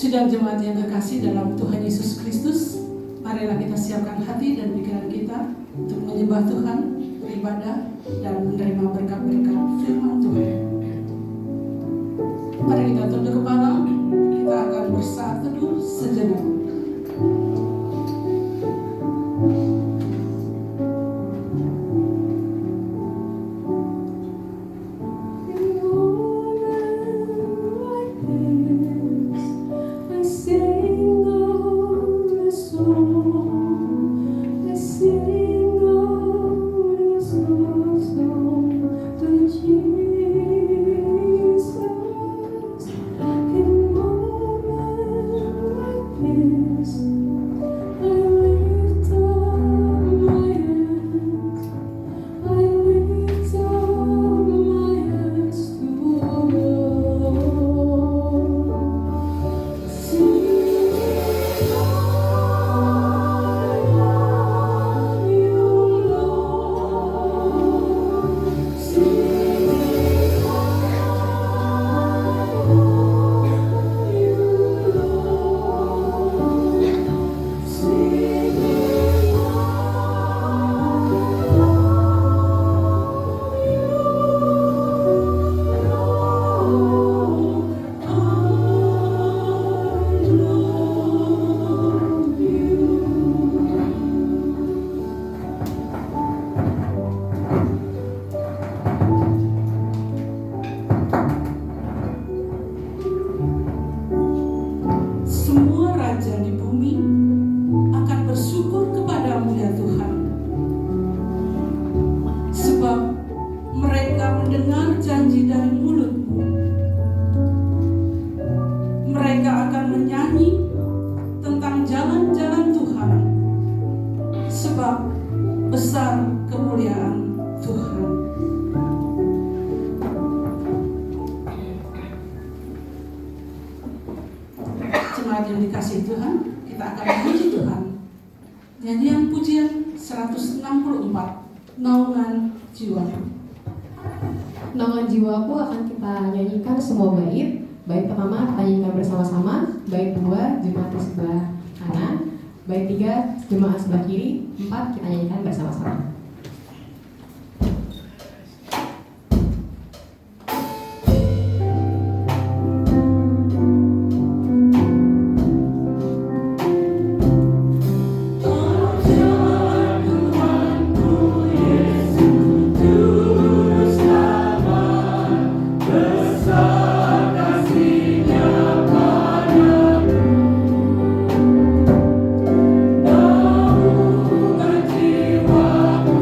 Sidang jemaat yang kekasih dalam Tuhan Yesus Kristus, marilah kita siapkan hati dan pikiran kita untuk menyembah Tuhan, beribadah, dan menerima berkat-berkat firman Tuhan. Mari kita tunduk kepala, kita akan bersaat teduh sejenak. Yang dikasih Tuhan, kita akan memuji Tuhan. Nyanyian pujian 164, Naungan Jiwaku. Naungan Jiwaku akan kita nyanyikan semua bait. Bait pertama kita nyanyikan bersama-sama, bait 2 jemaat di sebelah kanan, bait 3 jemaat sebelah kiri, 4 kita nyanyikan bersama-sama. Jiwaku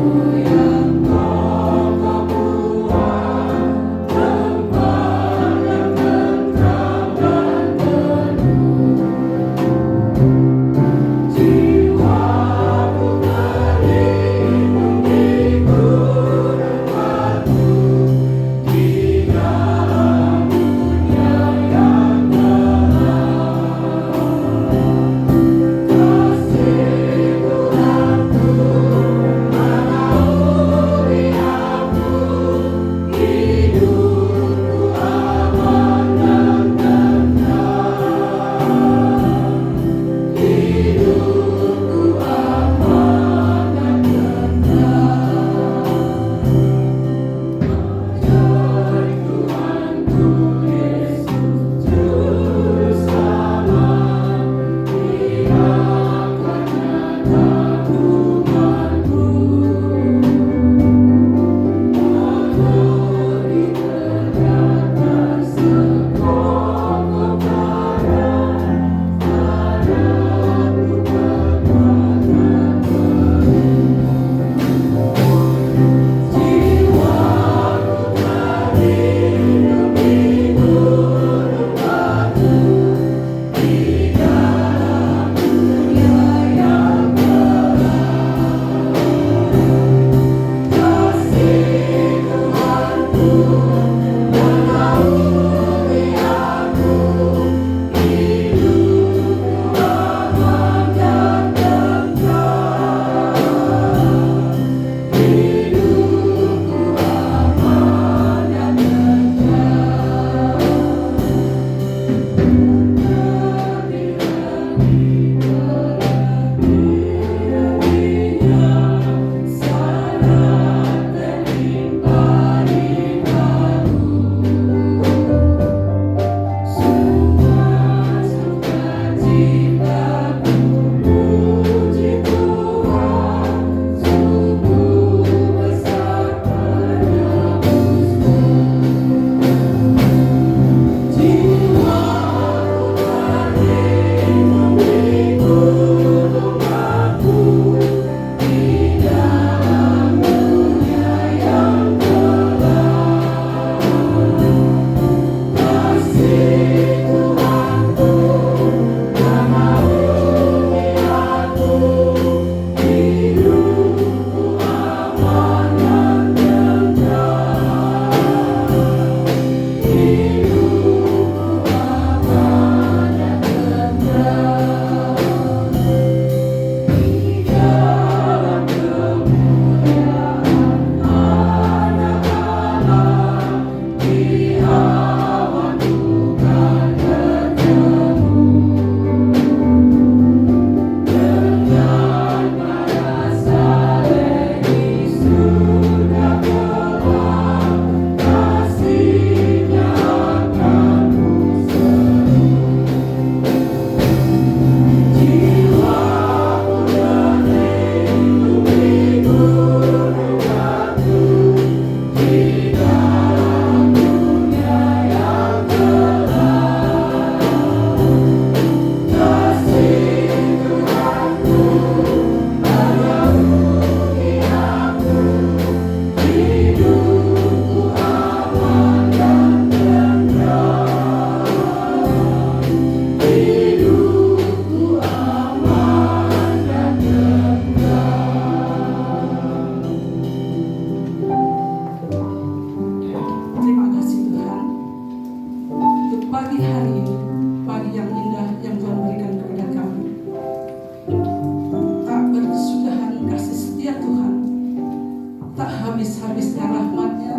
rahmat-Nya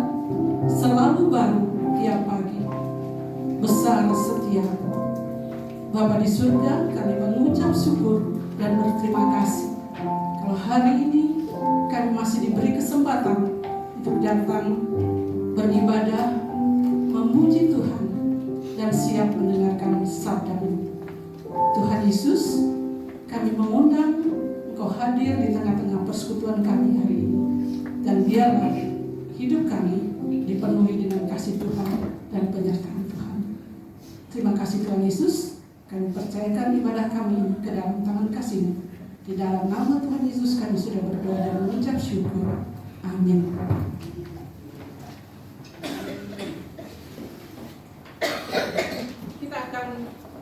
selalu baru tiap pagi. Besar setia-Mu. Bapa di surga, kami mengucap syukur dan berterima kasih kalau hari ini kami masih diberi kesempatan untuk datang beribadah, memuji Tuhan, dan siap mendengarkan sabda-Mu. Tuhan Yesus, kami mengundang Engkau hadir di tengah-tengah persekutuan kami hari ini, dan biarlah hidup kami dipenuhi dengan kasih Tuhan dan penyertaan Tuhan. Terima kasih Tuhan Yesus. Kami percayakan ibadah kami ke dalam tangan kasih-Mu. Di dalam nama Tuhan Yesus kami sudah berdoa dan mengucap syukur. Amin. Kita akan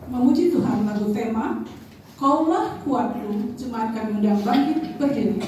memuji Tuhan lagu tema Kaulah Kuatku. Jemaat kami undang bangkit berdiri.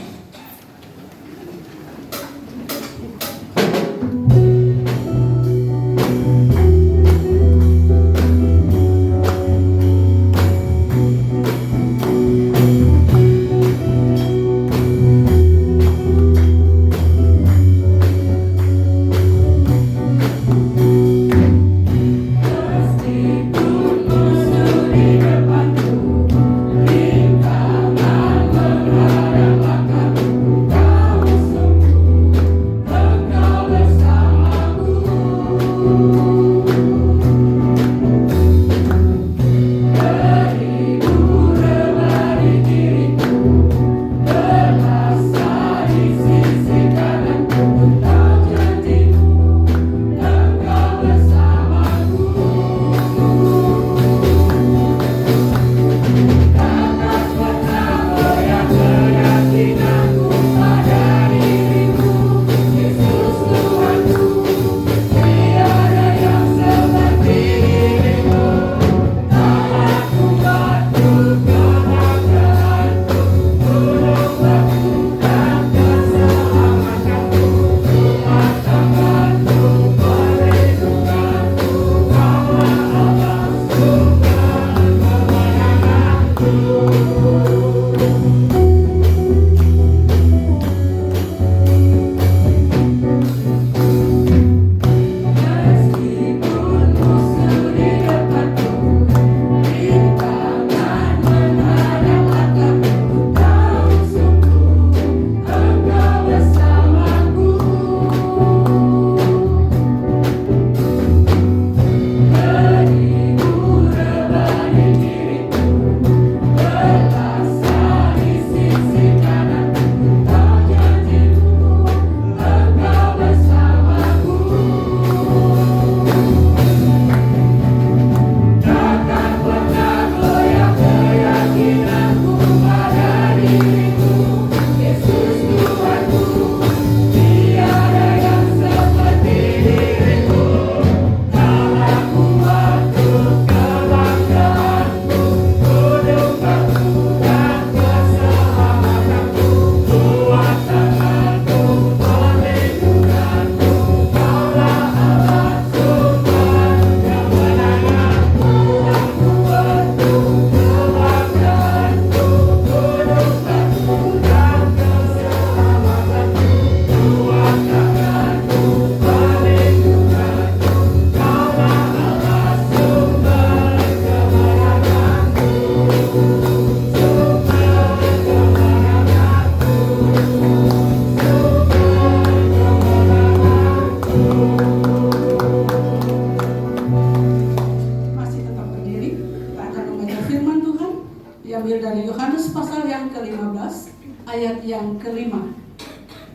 ayat yang kelima.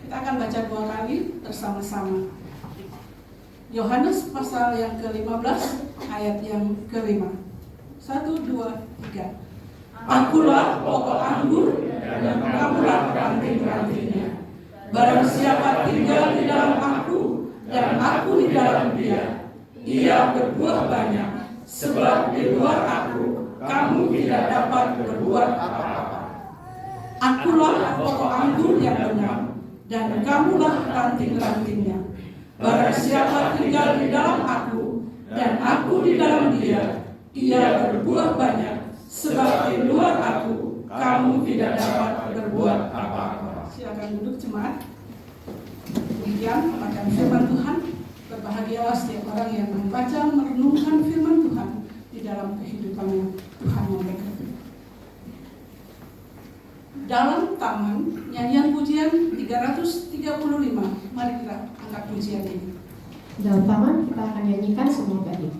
Kita akan baca 2 kali bersama-sama. Yohanes pasal yang ke-15 ayat yang kelima. 1, 2, 3. Akulah pokok anggur dan kamulah ranting-rantingnya. Barang siapa tinggal di dalam aku dan aku di dalam dia, ia berbuah banyak, sebab di luar aku kamu tidak dapat berbuat apa-apa. Akulah pokok anggur yang benar dan kamulah ranting-rantingnya. Barang siapa tinggal di dalam aku dan aku di dalam dia, ia berbuah banyak, sebab di luar aku kamu tidak dapat berbuat apa-apa. Silakan duduk jemaat. Demikian pembacaan firman Tuhan. Berbahagialah setiap orang yang membaca merenungkan firman Tuhan di dalam kehidupannya. Tuhan memberkati. Dalam taman nyanyian pujian 335, mari kita angkat pujian ini. Dalam taman kita akan nyanyikan semua bait.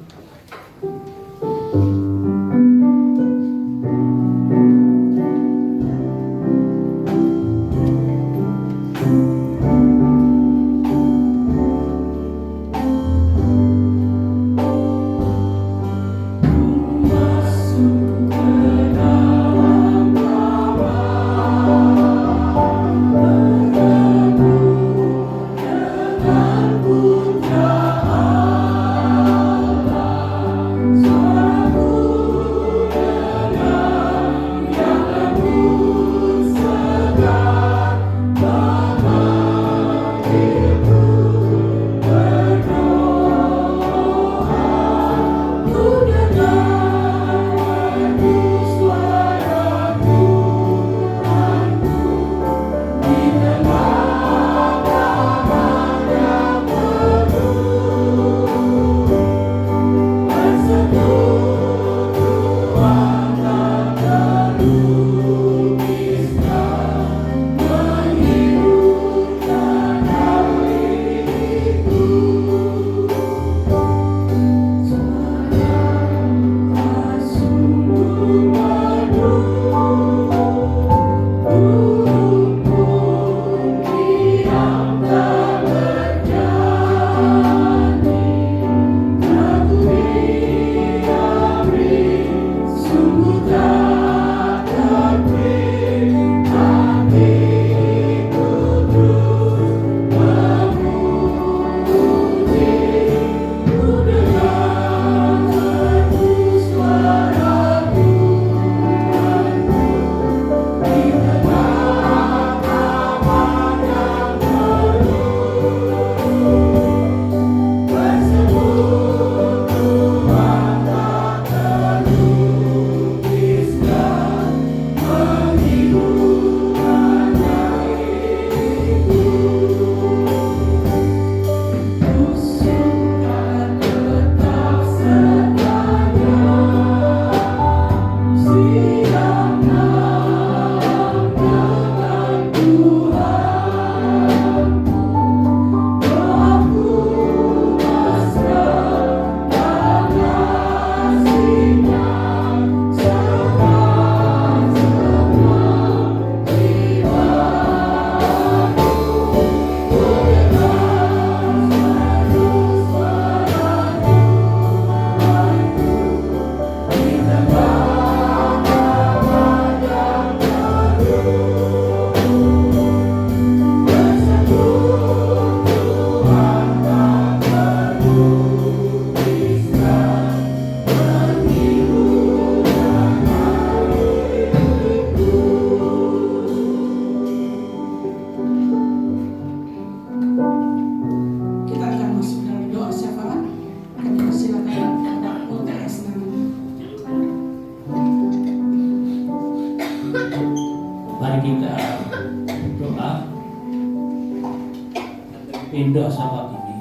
Indah sahabat ini.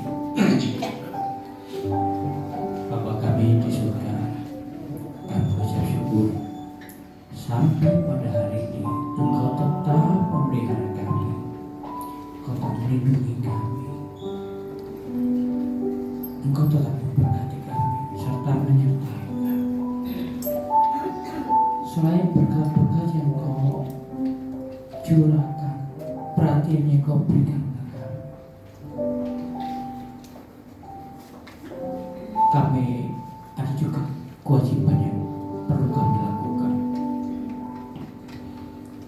Bapa kami di surga, kami mengucap syukur sampai pada hari ini Engkau tetap memelihara kami, Engkau tetap melindungi kami, Engkau tetap memberkati kami serta menyertai kami. Selain berkat-berkat yang Engkau curahkan, perhatian yang Engkau berikan, kami ada juga kewajiban yang perlu kami lakukan.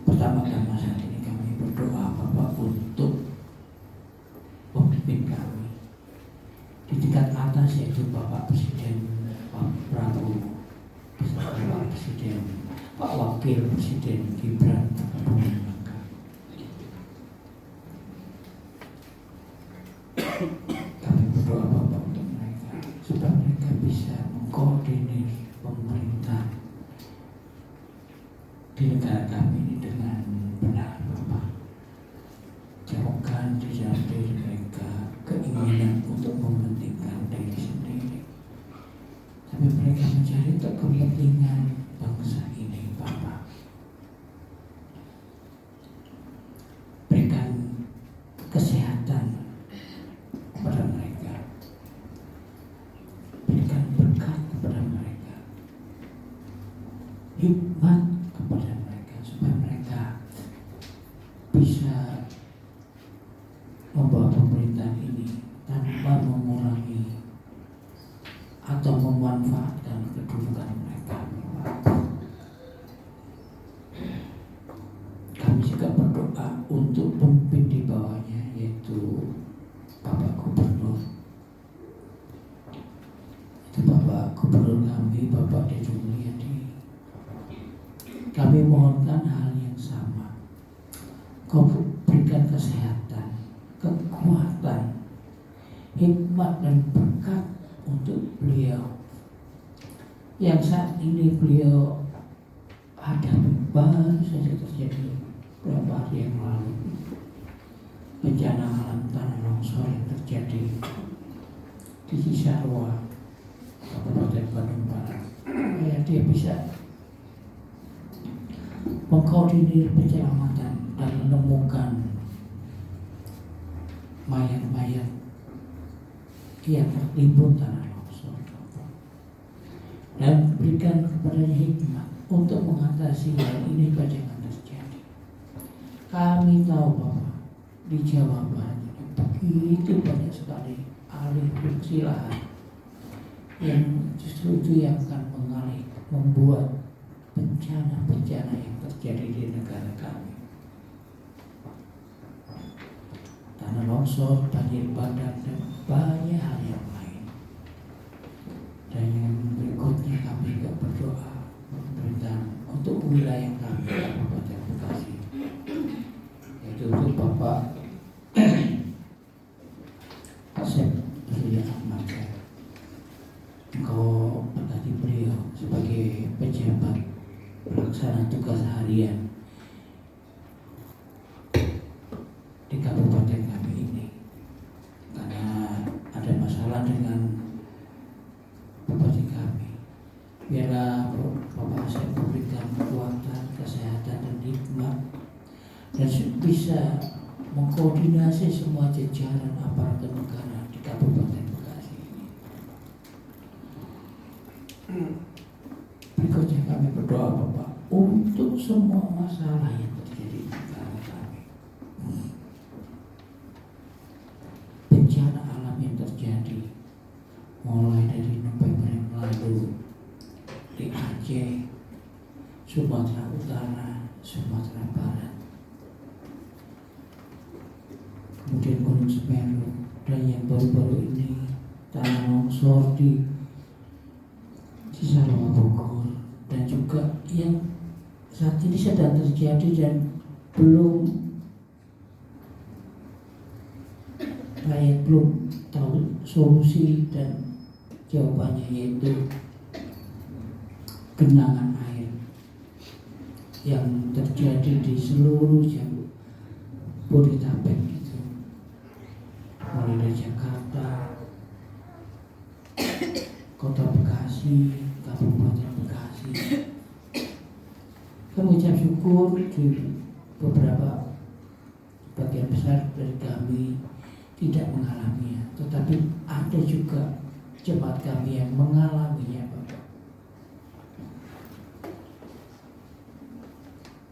Pertama-tama saat ini kami berdoa Bapak untuk pemimpin kami di tingkat atas, yaitu Bapak Presiden Pak Prabowo, Bapak Presiden, Pak Wakil Presiden Gibran Raka kami berdoa Bapak untuk mereka supaya mereka bisa mengkoordinir pemerintah di negara kami ini dengan benar Bapak. Jauhkan di dalam diri mereka hikmat kepada mereka supaya mereka bisa membawa pemerintahan ini tanpa mengurangi atau memanfaatkan kedudukan mereka. Kami juga berdoa untuk pemimpin di bawahnya, yaitu Bapak Gubernur. Itu Bapak Gubernur kami, Bapak Deddy Mulyadi. Kami mohonkan hal yang sama. Kau berikan kesehatan, kekuatan, hikmat dan berkat untuk beliau yang saat ini beliau hadapi. Baru saja terjadi beberapa hari yang lalu bencana alam tanah longsor yang terjadi di Cisarua, Kabupaten Bandung Barat. Ya, dia bisa mengkoordinir penyelamatan dan menemukan mayat-mayat yang tertimbun tanah longsor, dan berikan kepadanya hikmat untuk mengatasi hal ini pada jangan terjadi. Kami tahu Bapak, di Jawa Barat begitu banyak sekali alih fungsi lahan yang justru itu yang akan membuat bencana-bencana yang terjadi di negara kami. Tanah longsor, banjir bandang, dan banyak hal yang lain. Dan yang berikutnya kami juga berdoa pemerintahan untuk wilayah kami Kabupaten Bekasi, yaitu untuk Bapak Asep Surya Ahmad. Engkau berkati beliau sebagai pejabat pelaksana tugas harian di kabupaten kami ini, karena ada masalah dengan bupati kami. Biarlah Bapak Asep memberikan kekuatan, kesehatan dan hikmat, dan bisa mengkoordinasi semua jajaran aparatur negara di Kabupaten Bekasi ini. Berikutnya kami berdoa Bapak untuk semua masalah yang terjadi di negara kami. Bencana alam yang terjadi mulai dari November yang lalu di Aceh, Sumatera Utara, Sumatera Barat, kemudian Gunung Semeru, dan yang baru-baru ini tanah longsor di Cisarua Bogor, dan juga yang saat ini sedang terjadi dan belum tahu solusi dan jawabannya, yaitu genangan air yang terjadi di seluruh Jabodetabek itu, mulai dari Jakarta, Kota Bekasi, Kabupaten Bekasi. Kami ucap syukur di beberapa bagian besar dari kami tidak mengalaminya, tetapi ada juga jemaat kami yang mengalaminya Bapak.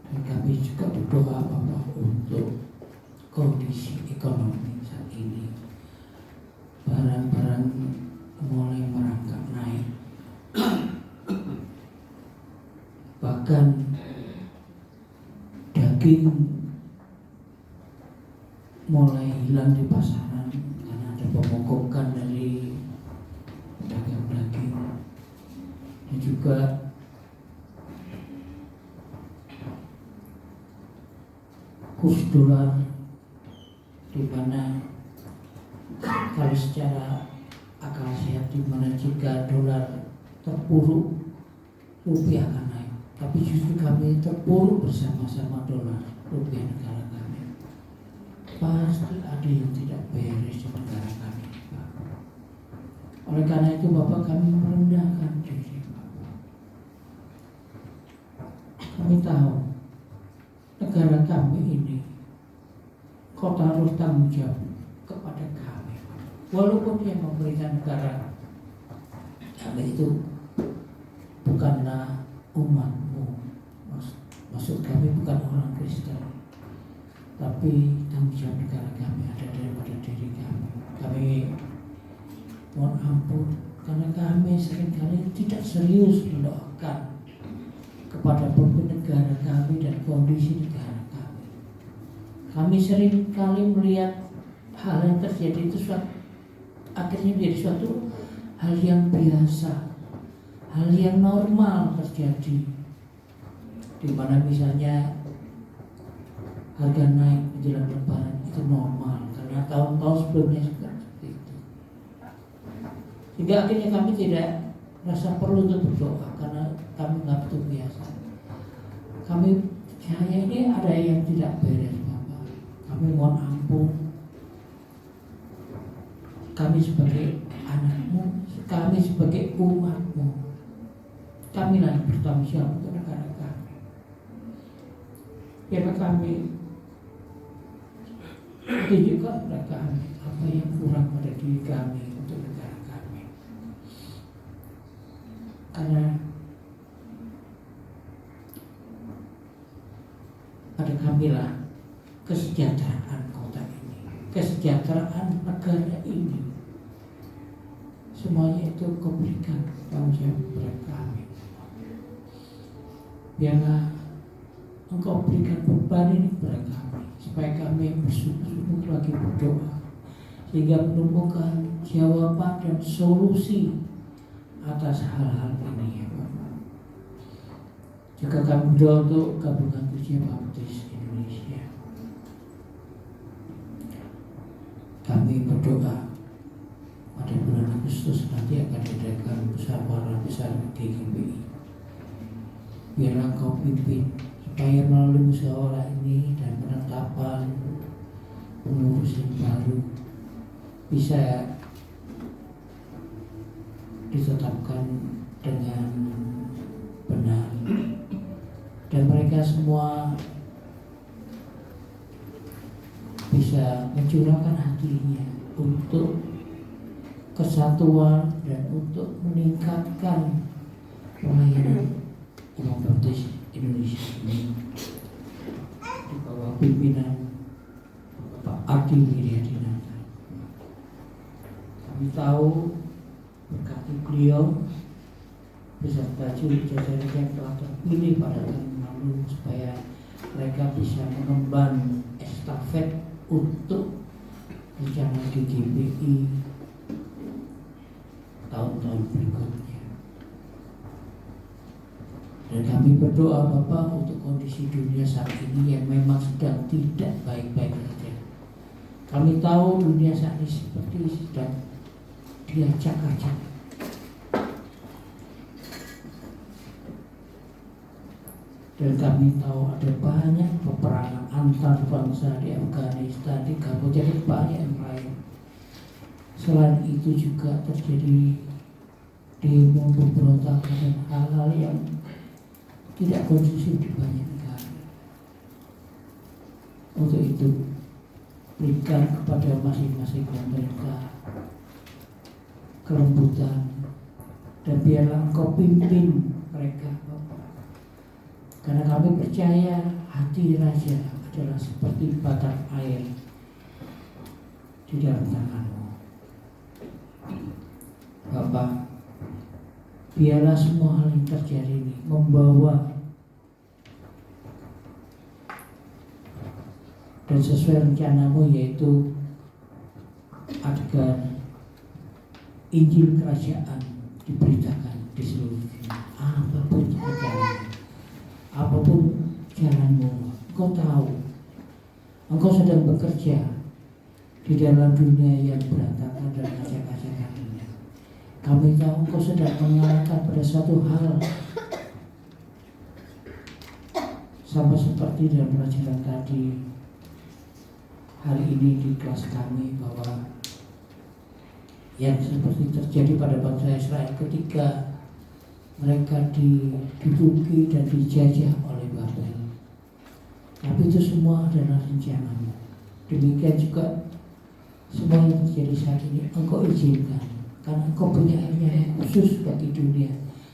Dan kami juga berdoa Bapak untuk kondisi ekonomi saat ini. Barang-barang mulai merangkak naik, bahkan daging mulai hilang di pasaran karena ada pemogokan dari pedagang daging, dan juga kurs dolar, di mana kalau secara akal sehat, di mana jika dolar terpuruk rupiah akan naik, tapi justru kami terpuruk bersama-sama dolar rupiah negara kami. Pasti ada yang tidak beres di negara kami, Pak. Oleh karena itu Bapak, kami merendahkan diri Bapak. Kami tahu negara kami ini kau taruh tanggung jawab kepada kami, walaupun yang memberikan negara kami itu bukanlah umatmu, Maksud kami bukan orang Kristen, tapi tanggung jawab negara kami ada daripada diri kami. Kami mohon ampun karena kami seringkali tidak serius mendoakan kepada pemimpin negara kami dan kondisi negara kami. Kami seringkali melihat hal yang terjadi itu akhirnya menjadi suatu hal yang biasa, hal yang normal terjadi, di mana misalnya harga naik menjelang Lebaran itu normal karena tahun-tahun sebelumnya juga seperti itu. Sehingga akhirnya kami tidak merasa perlu untuk berdoa karena kami nggak betul biasa. Kami percaya ini ada yang tidak beres, Bapak. Kami mohon ampun. Kami sebagai anak-Mu, kami sebagai umat-Mu, kami lah yang bertanggung jawab untuk negara kami. Biarlah kami tunjukkan kepada kami apa yang kurang pada diri kami untuk negara kami. Karena pada kamilah kesejahteraan kota ini, kesejahteraan negara ini. Semuanya itu Kau berikan tanggung jawab kepada kami. Biarlah Engkau berikan beban ini kepada kami, supaya kami bersungguh-sungguh lagi berdoa, sehingga menemukan jawaban dan solusi atas hal-hal ini, ya Bapak. Juga kami berdoa untuk gabungan Gereja Baptis Indonesia. Kami berdoa pada bulan Agustus nanti akan diadakan musyawarah besar GGBI. Biarlah Engkau pimpin supaya melalui musyawarah ini dan penetapan pengurus yang baru bisa ditetapkan dengan benar, dan mereka semua bisa mencurahkan hatinya untuk kesatuan dan untuk meningkatkan pelayanan umat Baptis Indonesia ini di bawah pimpinan Bapak Adi Wiryadinata. Kami tahu berkati beliau beserta jajaran yang telah terpilih pada tahun lalu supaya mereka bisa mengemban estafet untuk rencana GGBI tahun-tahun berikutnya. Dan kami berdoa Bapak untuk kondisi dunia saat ini yang memang sedang tidak baik-baik saja. Kami tahu dunia saat ini seperti sedang diacak-acak. Dan kami tahu ada banyak peperangan antar bangsa di Afghanistan, di Kamboja, dan banyak yang lain. Selain itu juga terjadi demo, pemberontakan dan hal-hal yang tidak kondusif di banyak negara. Untuk itu berikan kepada masing-masing mereka kelembutan, dan biarlah Engkau pimpin mereka, Bapak. Karena kami percaya hati Raja adalah seperti batang air di dalam tangan-Mu, Bapak. Biarlah semua hal yang terjadi ini membawa dan sesuai rencana-Mu, yaitu agar Injil Kerajaan diberitakan di seluruh dunia. Apapun jalannya, apapun jalan-Mu, Engkau tahu. Engkau sedang bekerja di dalam dunia yang berantakan dan acak-acakan ini. Kami tahu Engkau sedang mengarahkan pada suatu hal, sama seperti dalam pelajaran tadi hari ini di kelas kami, bahwa yang seperti terjadi pada bangsa Israel ketika mereka diduduki dan dijajah oleh Babel. Tapi itu semua adalah rencana-Mu. Demikian juga semua yang terjadi saat ini Engkau izinkan, karena Engkau punya rencana khusus bagi dunia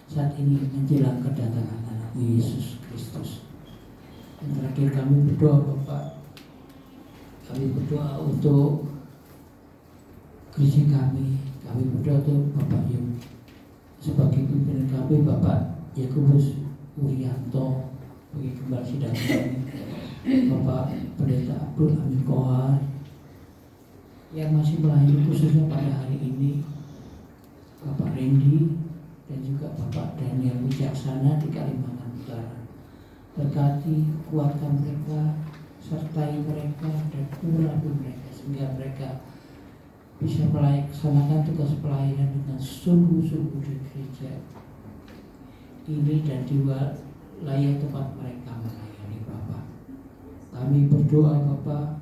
saat ini menjelang kedatangan Anak Yesus Kristus. Dan terakhir kami berdoa Bapak, kami berdoa untuk gereja kami berdoa untuk Bapak yang sebagai pimpinan kami, Bapak Yakobus Wuryanto, bagi kembali sidang kami, Bapak Pendeta Abdul Amin Kohar yang masih melayani khususnya pada hari ini, Bapak Randy dan juga Bapak Daniel Wijaksana di Kalimantan Utara. Berkati, kuatkan mereka, sertai mereka dan urapi mereka sehingga mereka bisa melaksanakan tugas pelayanan dengan sungguh-sungguh di gereja ini dan di wilayah tempat mereka melayani Bapak. Kami berdoa Bapak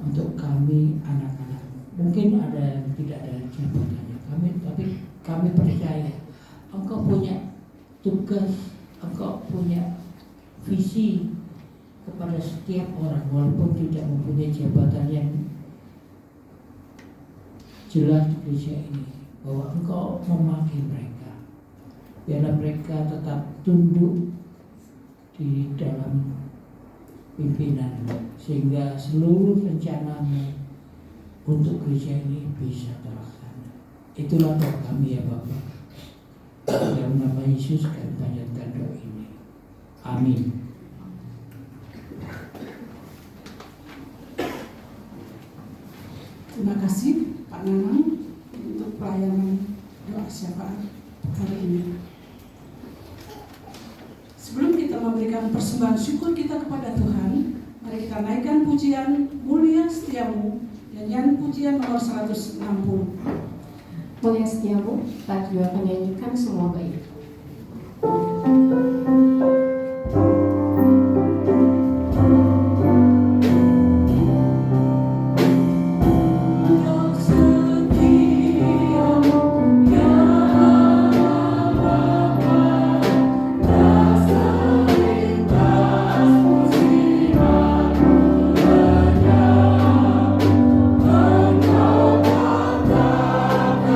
untuk kami anak-anak. Mungkin ada yang tidak ada jabatannya, tapi kami percaya Engkau punya tugas, Engkau punya visi kepada setiap orang walaupun tidak mempunyai jabatan yang jelas di gereja ini, bahwa Engkau memakai mereka. Biarlah mereka tetap tunduk di dalam pimpinan sehingga seluruh rencanamu untuk gereja ini bisa terlaksana. Itulah doa kami ya Bapak. Dalam nama Yesus kami panjatkan doa ini. Amin. Terima kasih Pak Nanang untuk pelayanan doa syafaat hari ini. Sebelum kita memberikan persembahan syukur kita kepada Tuhan, mari kita naikkan pujian Mulia Setiamu, nyanyian pujian nomor 160. Mulia Setiamu, kita juga akan nyanyikan semua baik.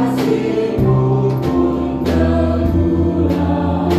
Kasih-Mu pun tegulang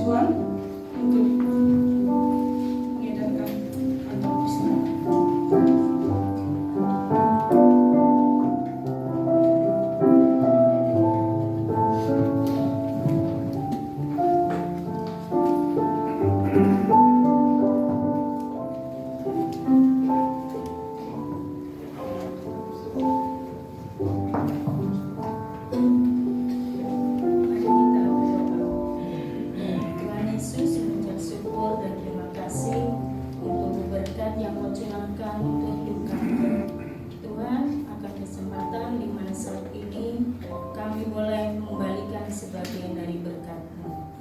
Tuhan untuk mengedarkan kantor pesanan. Mari kita berdoa. Tuhan Yesus, mengucap syukur dan terima kasih untuk berkat yang Kau curahkan untuk hidup kami. Tuhan, akan kesempatan di mana saat ini kami boleh mengembalikan sebagian dari berkat-Mu.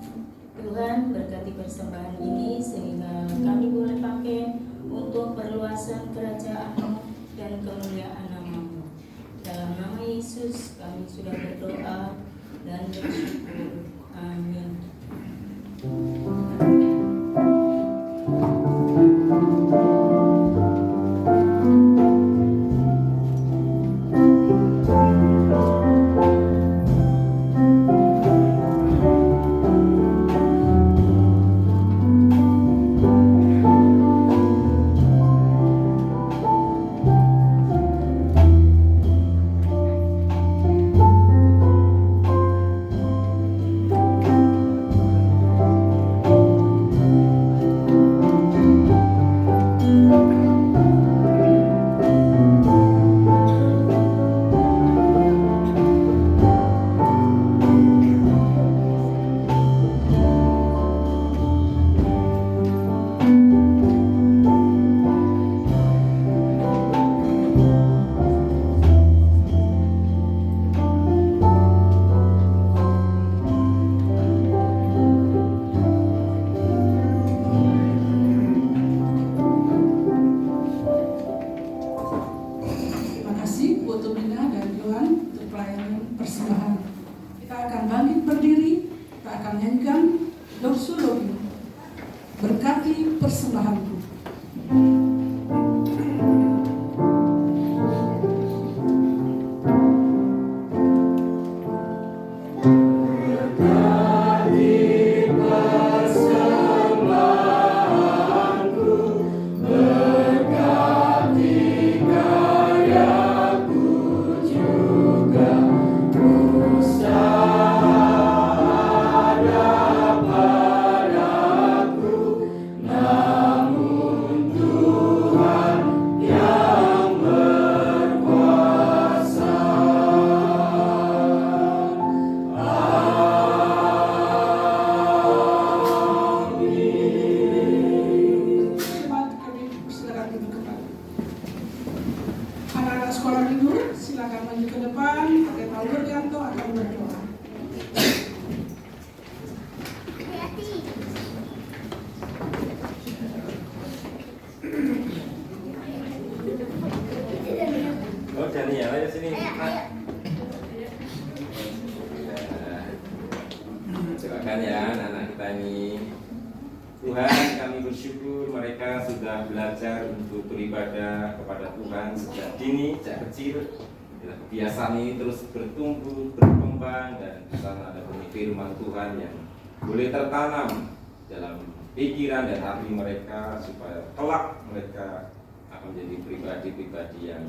Tuhan, berkati persembahan ini sehingga kami boleh pakai untuk perluasan kerajaan-Mu dan kemuliaan nama-Mu. Dalam nama Yesus kami sudah berdoa dan bersyukur. Amin. Terima kasih buat Tomina dan Yohan untuk pelayanan persembahan. Kita akan bangkit berdiri, kita akan nyanyikan doksologi. Berkati persembahanku. Jemaat kami silakan duduk kembali. Anak-anak sekolah minggu silakan maju ke depan. Pakai Pak Wuryanto akan berdoa. Oh, Dani ya, ayo sini. Silakan ya anak-anak kita ini. Tuhan, kami bersyukur mereka sudah belajar untuk beribadah kepada Tuhan sejak dini, sejak kecil. Kebiasaan ini terus bertumbuh, berkembang, dan di sana ada benih firman Tuhan yang boleh tertanam dalam pikiran dan hati mereka supaya kelak mereka akan menjadi pribadi-pribadi yang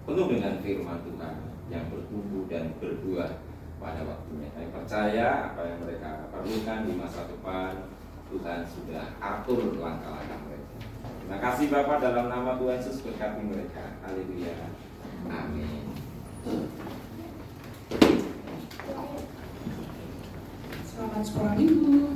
penuh dengan firman Tuhan yang bertumbuh dan berbuah pada waktunya. Kami percaya apa yang mereka perlukan di masa depan Tuhan sudah atur langkah-langkah mereka. Terima kasih Bapak, dalam nama Tuhan Yesus berkati mereka. Haleluya. Amin. Selamat sekolah minggu.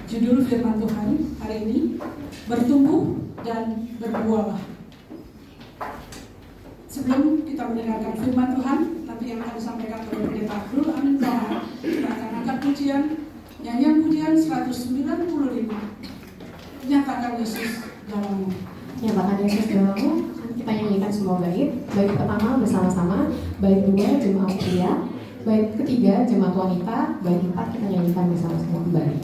Judul firman Tuhan hari ini, bertumbuh dan berbuahlah. Sebelum kita mendengarkan firman Tuhan, nanti yang akan disampaikan oleh Pendeta Abdul Amin Toha, kita akan angkat pujian, nyanyian pujian 195. Nyatakan Yesus dalammu. Nyatakan Yesus dalammu. Kita nyanyikan semua bait. Bait pertama bersama-sama, bait dua jemaat pria, bait ketiga jemaat wanita, bait empat kita nyanyikan bersama-sama kembali.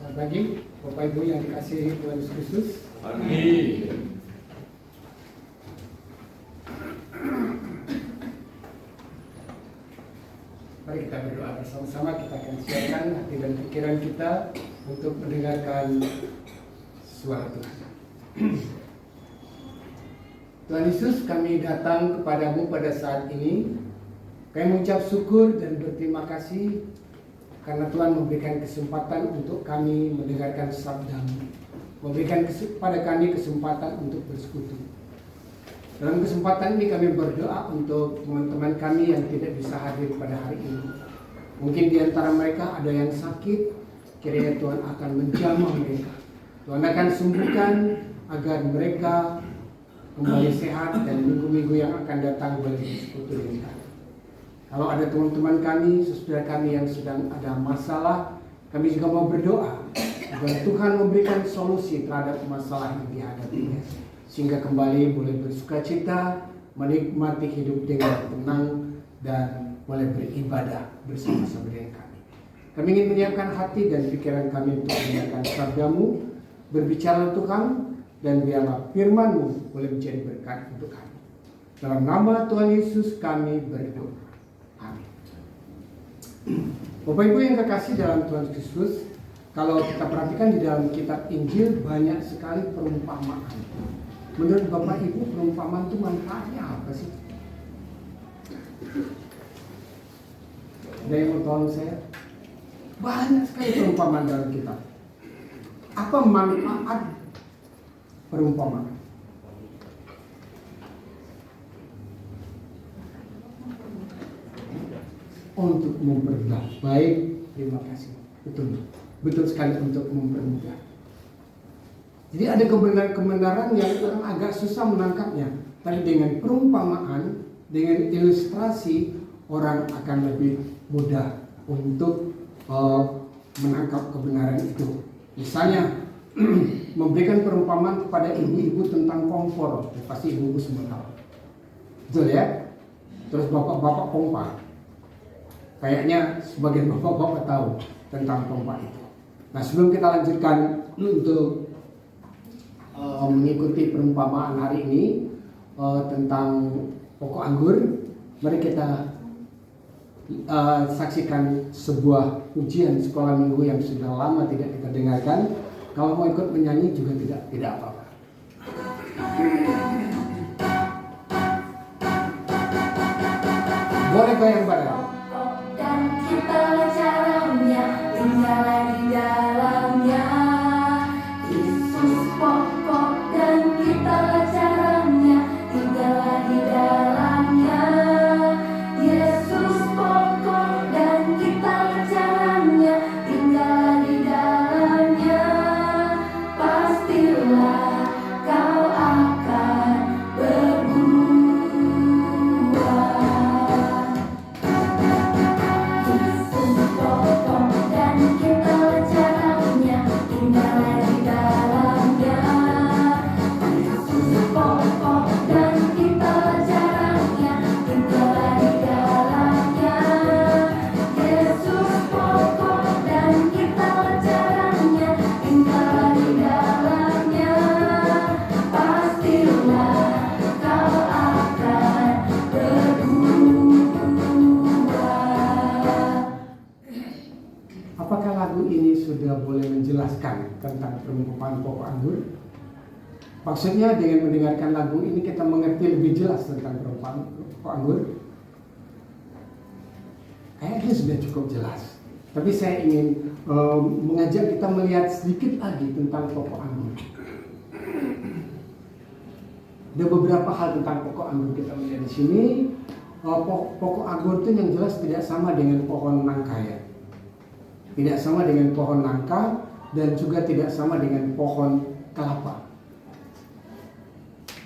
Selamat pagi, Bapak Ibu yang dikasihi Tuhan Yesus Kristus. Amin. Mari kita berdoa bersama-sama. Kita akan siapkan hati dan pikiran kita untuk mendengarkan suara Tuhan. Tuhan Yesus, kami datang kepadamu pada saat ini. Kami mengucap syukur dan berterima kasih karena Tuhan memberikan kesempatan untuk kami mendengarkan sabda-Mu, memberikan pada kami kesempatan untuk bersekutu. Dalam kesempatan ini kami berdoa untuk teman-teman kami yang tidak bisa hadir pada hari ini. Mungkin di antara mereka ada yang sakit, kiranya Tuhan akan menjamah mereka. Tuhan akan sembuhkan agar mereka kembali sehat dan minggu-minggu yang akan datang boleh bersekutu dengan kami. Kalau ada teman-teman kami, saudara kami yang sedang ada masalah, kami juga mau berdoa agar Tuhan memberikan solusi terhadap masalah yang dihadapinya, sehingga kembali boleh bersukacita, menikmati hidup dengan tenang, dan boleh beribadah bersama-sama dengan kami. Kami ingin menyiapkan hati dan pikiran kami untuk mendengarkan sabda-Mu, berbicara Tuhan, dan biarlah firman-Mu boleh menjadi berkat untuk kami. Dalam nama Tuhan Yesus kami berdoa. Amin. Bapak Ibu yang kekasih dalam Tuhan Kristus, kalau kita perhatikan di dalam kitab Injil banyak sekali perumpamaan. Menurut Bapak Ibu, perumpamaan itu manfaatnya apa sih? Ada yang mau tolong saya? Banyak sekali perumpamaan dalam kitab. Apa manfaat perumpamaan? Untuk mempermudah. Baik, terima kasih. Betul sekali, untuk mempermudah. Jadi ada kebenaran-kebenaran yang orang agak susah menangkapnya. Tapi dengan perumpamaan, dengan ilustrasi, orang akan lebih mudah untuk menangkap kebenaran itu. Misalnya, memberikan perumpamaan kepada ibu-ibu tentang kompor. Ya, pasti ibu-ibu semua tahu. Betul ya? Terus bapak-bapak pompa. Kayaknya sebagian bapak-bapak tahu tentang pompa itu. Nah, sebelum kita lanjutkan untuk mengikuti perumpamaan hari ini tentang pokok anggur, mari kita saksikan sebuah ujian sekolah minggu yang sudah lama tidak kita dengarkan. Kalau mau ikut menyanyi juga tidak apa-apa. Boleh goyang bareng. Dan kita caranya tinggallah di dalamnya. Yesus pokok dan kita caranya tinggallah di dalamnya. Yesus pokok dan kita caranya tinggallah di dalamnya. Pastilah kau akan berbuah. Yesus pokok dan kita caranya tinggallah di dalamnya. Yesus pokok dan kita caranya tinggallah di dalamnya. Yesus pokok dan kita caranya tinggallah di dalamnya. Pastilah kau akan berbuah. Apakah lagu ini sudah boleh menjelaskan tentang perumpamaan pokok anggur? Maksudnya dengan mendengarkan lagu ini kita mengerti lebih jelas tentang perumpamaan pokok anggur? Kayaknya sudah cukup jelas. Tapi saya ingin mengajak kita melihat sedikit lagi tentang pokok anggur. Ada beberapa hal tentang pokok anggur kita melihat di sini. Pokok anggur itu yang jelas tidak sama dengan pohon nangka ya. Tidak sama dengan pohon nangka dan juga tidak sama dengan pohon kelapa.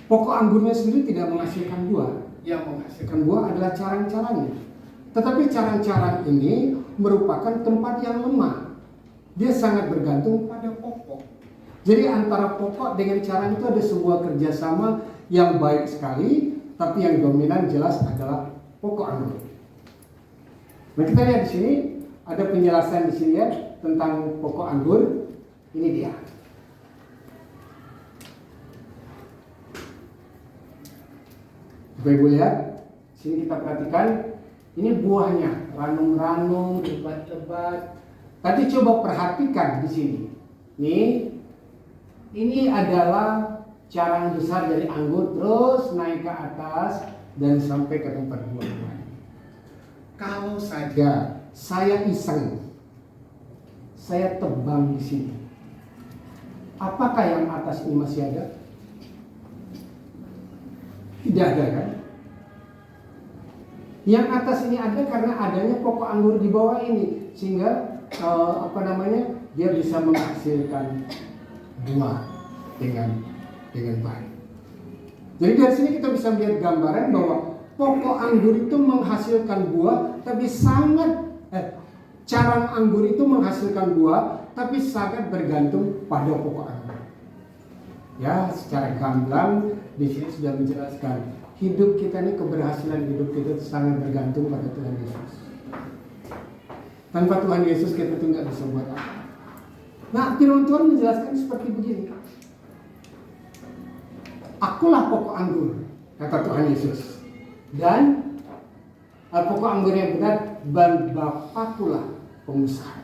Pokok anggurnya sendiri tidak menghasilkan buah. Yang menghasilkan buah adalah carang-carangnya. Tetapi carang-carang ini merupakan tempat yang lemah. Dia sangat bergantung pada pokok. Jadi antara pokok dengan carang itu ada sebuah kerjasama yang baik sekali, tapi yang dominan jelas adalah pokok anggur. Nah, kita lihat di sini ada penjelasan di sini ya tentang pokok anggur, ini dia. Bapak Ibu lihat, sini kita perhatikan, ini buahnya, ranum-ranum, lebat-lebat. Tadi coba perhatikan di sini. Ini adalah carang besar dari anggur, terus naik ke atas dan sampai ke tempat buah-buah. Kalau saja saya iseng, saya tebang di sini, apakah yang atas ini masih ada? Tidak ada kan? Yang atas ini ada karena adanya pokok anggur di bawah ini, sehingga dia bisa menghasilkan buah dengan baik. Jadi dari sini kita bisa melihat gambaran bahwa pokok anggur itu menghasilkan buah, tapi carang anggur itu menghasilkan buah, tapi sangat bergantung pada pokok anggur. Ya, secara gamblang di sini sudah menjelaskan hidup kita ini, keberhasilan hidup kita sangat bergantung pada Tuhan Yesus. Tanpa Tuhan Yesus kita tuh nggak bisa buat apa. Nah, firman Tuhan menjelaskan seperti begini. Akulah pokok anggur, kata Tuhan Yesus. Dan pokok anggur yang benar, dan Bapakulah pengusaha.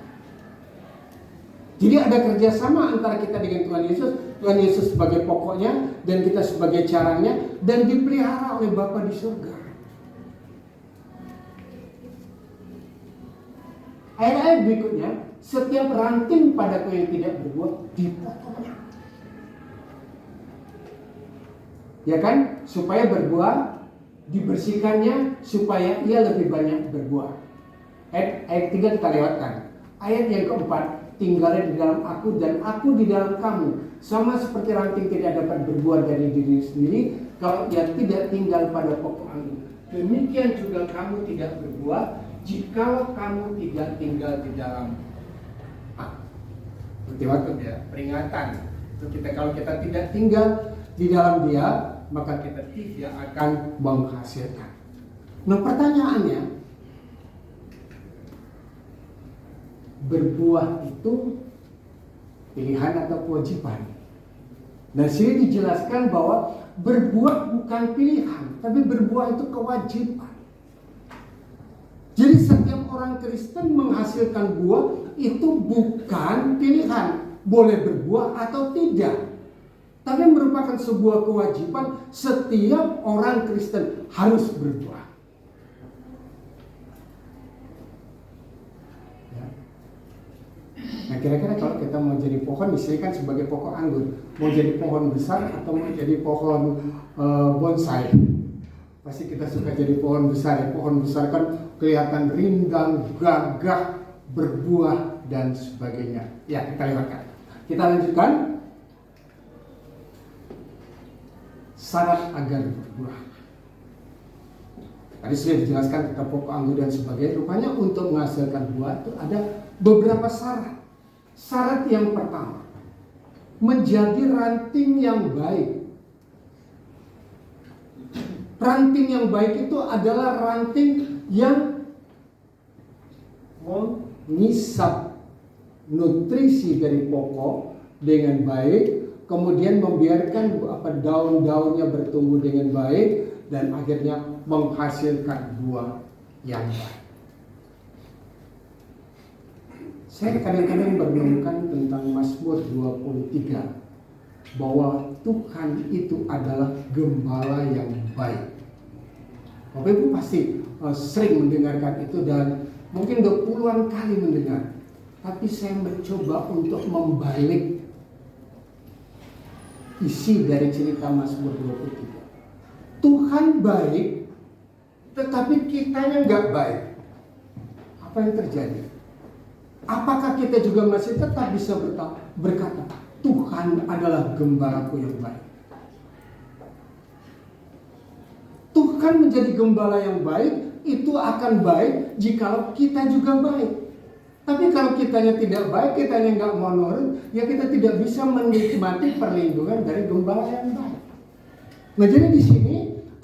Jadi ada kerjasama antara kita dengan Tuhan Yesus. Tuhan Yesus sebagai pokoknya dan kita sebagai caranya, dan dipelihara oleh Bapa di surga. Ayat-ayat berikutnya, setiap ranting padaku yang tidak berbuah dipotongnya. Ya kan? Supaya berbuah, dibersihkannya supaya ia lebih banyak berbuah. Ayat 3 kita lewatkan. Ayat yang keempat, tinggallah di dalam aku dan aku di dalam kamu. Sama seperti ranting tidak dapat berbuah dari diri sendiri kalau ia tidak tinggal pada pokok anggur. Demikian juga kamu tidak berbuah jikalau kamu tidak tinggal di dalam aku. Seperti waktu ya, peringatan. Kalau kita tidak tinggal di dalam Dia, maka kita tidak akan menghasilkan. Nah, pertanyaannya, berbuah itu pilihan atau kewajiban? Nah, sini dijelaskan bahwa berbuah bukan pilihan, tapi berbuah itu kewajiban. Jadi setiap orang Kristen menghasilkan buah itu bukan pilihan, boleh berbuah atau tidak, tapi merupakan sebuah kewajiban. Setiap orang Kristen harus berbuah. Nah, kira-kira kalau kita mau jadi pohon, misalkan sebagai pokok anggur, mau jadi pohon besar atau mau jadi pohon bonsai, pasti kita suka jadi pohon besar ya. Pohon besar kan kelihatan rindang, gagah, berbuah dan sebagainya. Ya, kita lewatkan. Kita lanjutkan. Syarat agar berbuah. Tadi sudah dijelaskan tentang pokok anggur dan sebagainya. Rupanya untuk menghasilkan buah itu ada beberapa syarat. Syarat yang pertama, menjadi ranting yang baik. Ranting yang baik itu adalah ranting yang mengisap nutrisi dari pokok dengan baik, kemudian membiarkan daun-daunnya bertumbuh dengan baik, dan akhirnya menghasilkan buah yang baik. Saya kadang-kadang merenungkan tentang Mazmur 23, bahwa Tuhan itu adalah gembala yang baik. Bapak Ibu pasti sering mendengarkan itu dan mungkin udah puluhan kali mendengar. Tapi saya mencoba untuk membalik isi dari cerita Mazmur 23. Tuhan baik, tetapi kitanya nggak baik. Apa yang terjadi? Apakah kita juga masih tetap bisa berkata, Tuhan adalah gembalaku yang baik? Tuhan menjadi gembala yang baik, itu akan baik jikalau kita juga baik. Tapi kalau kitanya tidak baik, kitanya nggak mau nurut, ya kita tidak bisa menikmati perlindungan dari gembala yang baik. Nah, jadi di sini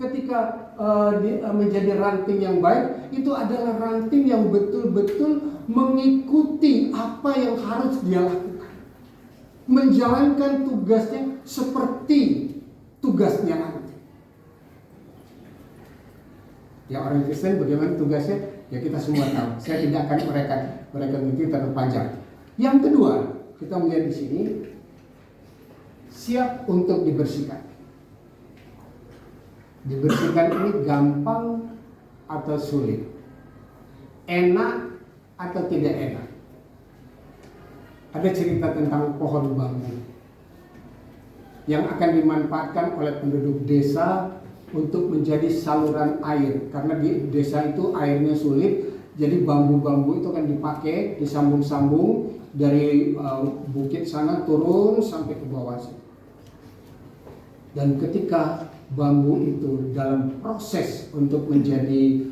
ketika menjadi ranting yang baik, itu adalah ranting yang betul-betul mengikuti apa yang harus dia lakukan, menjalankan tugasnya seperti tugasnya nanti. Ya, orang Kristen bagaimana tugasnya? Ya kita semua tahu. Saya tidak akan mereka itu terlalu panjang. Yang kedua, kita melihat di sini siap untuk dibersihkan. Dibersihkan ini gampang atau sulit, enak atau tidak enak. Ada cerita tentang pohon bambu yang akan dimanfaatkan oleh penduduk desa untuk menjadi saluran air, karena di desa itu airnya sulit. Jadi bambu-bambu itu kan dipakai, disambung-sambung dari bukit sana turun sampai ke bawah sini. Dan ketika bambu itu dalam proses untuk menjadi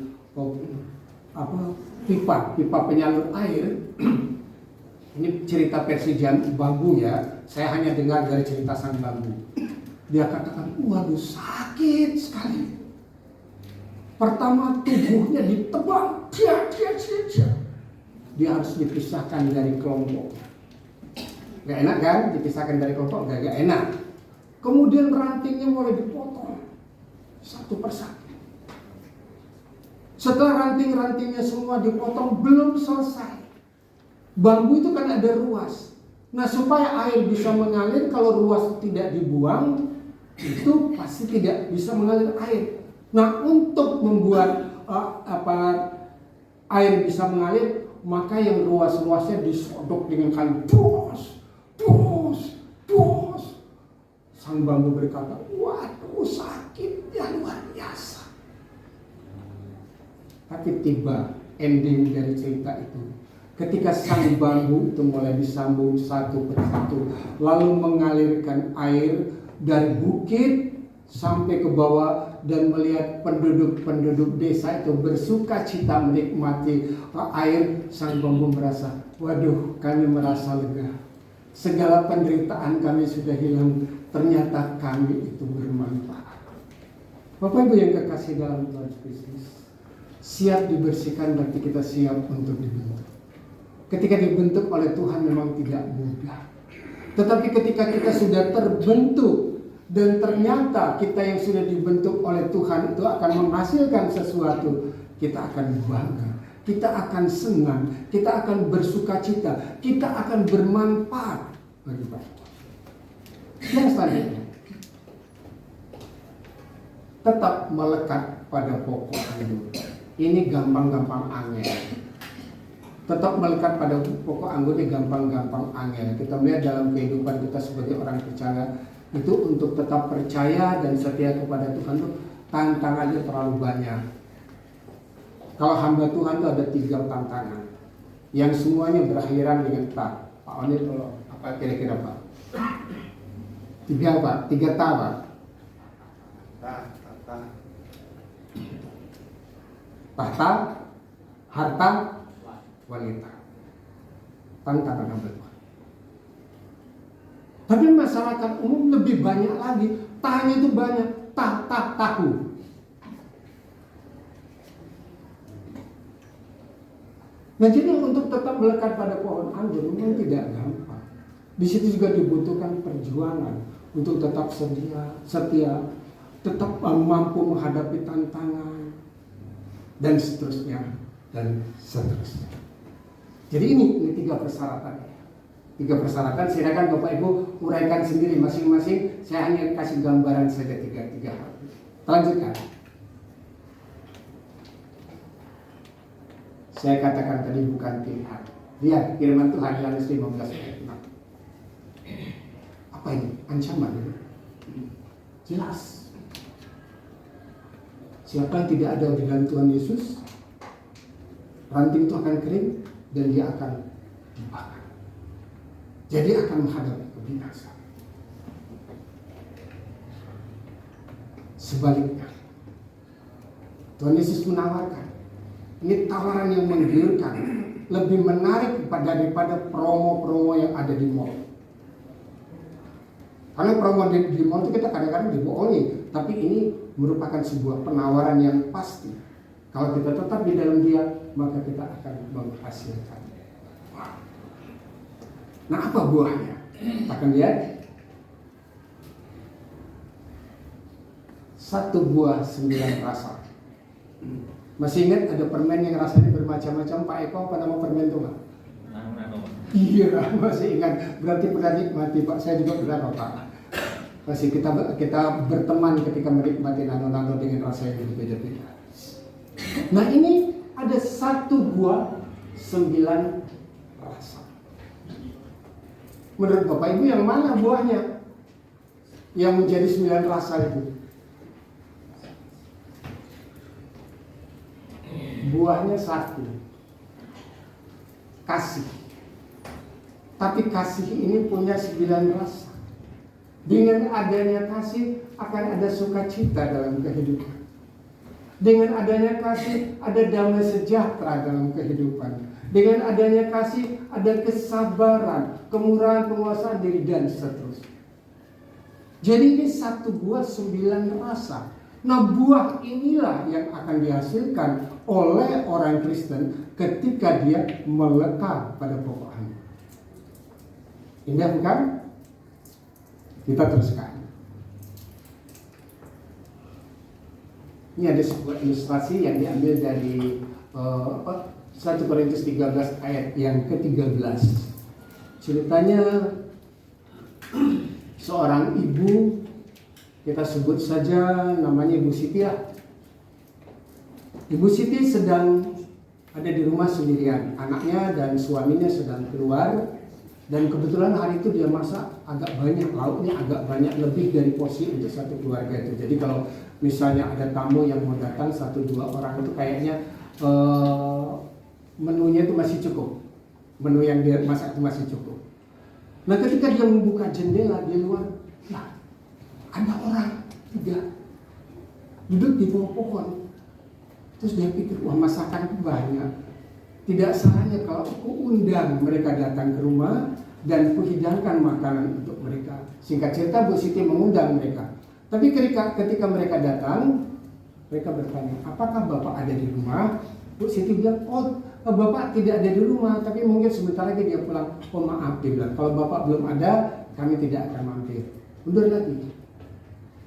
pipa penyalur air, ini cerita versi bambu ya, saya hanya dengar dari cerita sang bambu. Dia katakan, waduh sakit sekali. Pertama tubuhnya ditebang, dia harus dipisahkan dari kelompok. Gak enak kan, dipisahkan dari kelompok, gak enak. Kemudian rantingnya mulai dipotong satu persatu. Setelah ranting-rantingnya semua dipotong, belum selesai. Bambu itu kan ada ruas. Nah, supaya air bisa mengalir, kalau ruas tidak dibuang, itu pasti tidak bisa mengalir air. Nah, untuk membuat air bisa mengalir, maka yang ruas-ruasnya disodok dengan kayu. Bos. Sang bambu berkata, waduh sakitnya luar biasa. Tapi tiba ending dari cerita itu. Ketika sang bambu itu mulai disambung satu persatu, lalu mengalirkan air dari bukit sampai ke bawah, dan melihat penduduk desa itu bersuka cita menikmati air, sang bambu merasa, waduh kami merasa lega. Segala penderitaan kami sudah hilang, ternyata kami itu bermanfaat. Bapak Ibu yang kekasih dalam Tuhan Kristus, siap dibersihkan berarti kita siap untuk dibentuk. Ketika dibentuk oleh Tuhan memang tidak mudah. Tetapi ketika kita sudah terbentuk dan ternyata kita yang sudah dibentuk oleh Tuhan itu akan menghasilkan sesuatu, kita akan bangga, kita akan senang, kita akan bersuka cita, kita akan bermanfaat bagi banyak. Yang selanjutnya, tetap melekat pada pokok anggur. Ini gampang-gampang angel. Tetap melekat pada pokok anggur ini gampang-gampang angel. Kita melihat dalam kehidupan kita sebagai orang percaya, itu untuk tetap percaya dan setia kepada Tuhan itu tantangannya terlalu banyak. Kalau hamba Tuhan itu ada 3 tantangan yang semuanya berakhiran dengan tak. Pak Onir tolong, apa kira-kira Pak? 3 apa? 3 ta Pak? Tahta, harta, wanita. Tantangan hamba Tuhan. Tapi masyarakat umum lebih banyak lagi. Tahnya itu banyak. Tahu. Nah, jadi untuk tetap melekat pada pohon anggur memang tidak gampang. Di situ juga dibutuhkan perjuangan untuk tetap setia, tetap mampu menghadapi tantangan, dan seterusnya. Jadi ini 3 persyaratan. 3 persyaratan, silakan Bapak Ibu uraikan sendiri masing-masing. Saya hanya kasih gambaran saja 3 hal. Lanjutkan. Saya katakan tadi bukan pilihan. Lihat firman Tuhan Yohanes 15 ayat 6. Apa ini? Ancaman. Jelas. Siapa yang tidak ada di dalam Tuhan Yesus, ranting itu akan kering dan dia akan dibakar. Jadi akan menghadapi kebinasaan. Sebaliknya, Tuhan Yesus menawarkan. Ini tawaran yang menggiurkan, lebih menarik daripada promo-promo yang ada di mall. Karena promo di mall itu kita kadang-kadang dibohongi, tapi ini merupakan sebuah penawaran yang pasti. Kalau kita tetap di dalam Dia, maka kita akan menghasilkan. Nah, apa buahnya? Kita akan lihat. 1 buah 9 rasa. Masih ingat ada permen yang rasanya bermacam-macam? Pak Eko, apa nama permen itu, Pak? Iya, masih ingat. Berarti pernah nikmati, Pak. Saya juga pernah, Pak. Masih kita berteman ketika menikmati nano-nano dengan rasa yang berbeda-beda. Nah, ini ada 1 buah 9 rasa. Menurut Bapak Ibu, yang mana buahnya yang menjadi 9 rasa itu? Buahnya 1, kasih. Tapi kasih ini punya 9 rasa. Dengan adanya kasih akan ada sukacita dalam kehidupan. Dengan adanya kasih ada damai sejahtera dalam kehidupan. Dengan adanya kasih ada kesabaran, kemurahan, penguasaan diri, dan seterusnya. Jadi ini 1 buah 9 rasa. Nah, buah inilah yang akan dihasilkan oleh orang Kristen ketika dia melekat pada pokoknya. Indah bukan? Kita teruskan. Ini ada sebuah ilustrasi yang diambil dari 1 Korintus 13 ayat yang ke-13. Ceritanya seorang ibu, kita sebut saja namanya Ibu Siti lah. Ibu Siti sedang ada di rumah sendirian. Anaknya dan suaminya sedang keluar. Dan kebetulan hari itu dia masak agak banyak, lauknya agak banyak, lebih dari porsi untuk satu keluarga itu. Jadi kalau misalnya ada tamu yang mau datang 1-2 orang itu kayaknya menunya itu masih cukup. Menu yang dia masak itu masih cukup. Nah, ketika dia membuka jendela di luar, nah, ada orang 3 duduk di bawah pohon. Terus dia pikir, wah, masakan itu banyak. Tidak salahnya kalau aku undang mereka datang ke rumah dan kuhidangkan makanan untuk mereka. Singkat cerita, Bu Siti mengundang mereka. Tapi ketika mereka datang, mereka bertanya, apakah Bapak ada di rumah? Bu Siti bilang, oh, Bapak tidak ada di rumah, tapi mungkin sebentar lagi dia pulang. Oh, maaf, dia bilang, kalau Bapak belum ada, kami tidak akan mampir. Mundur lagi.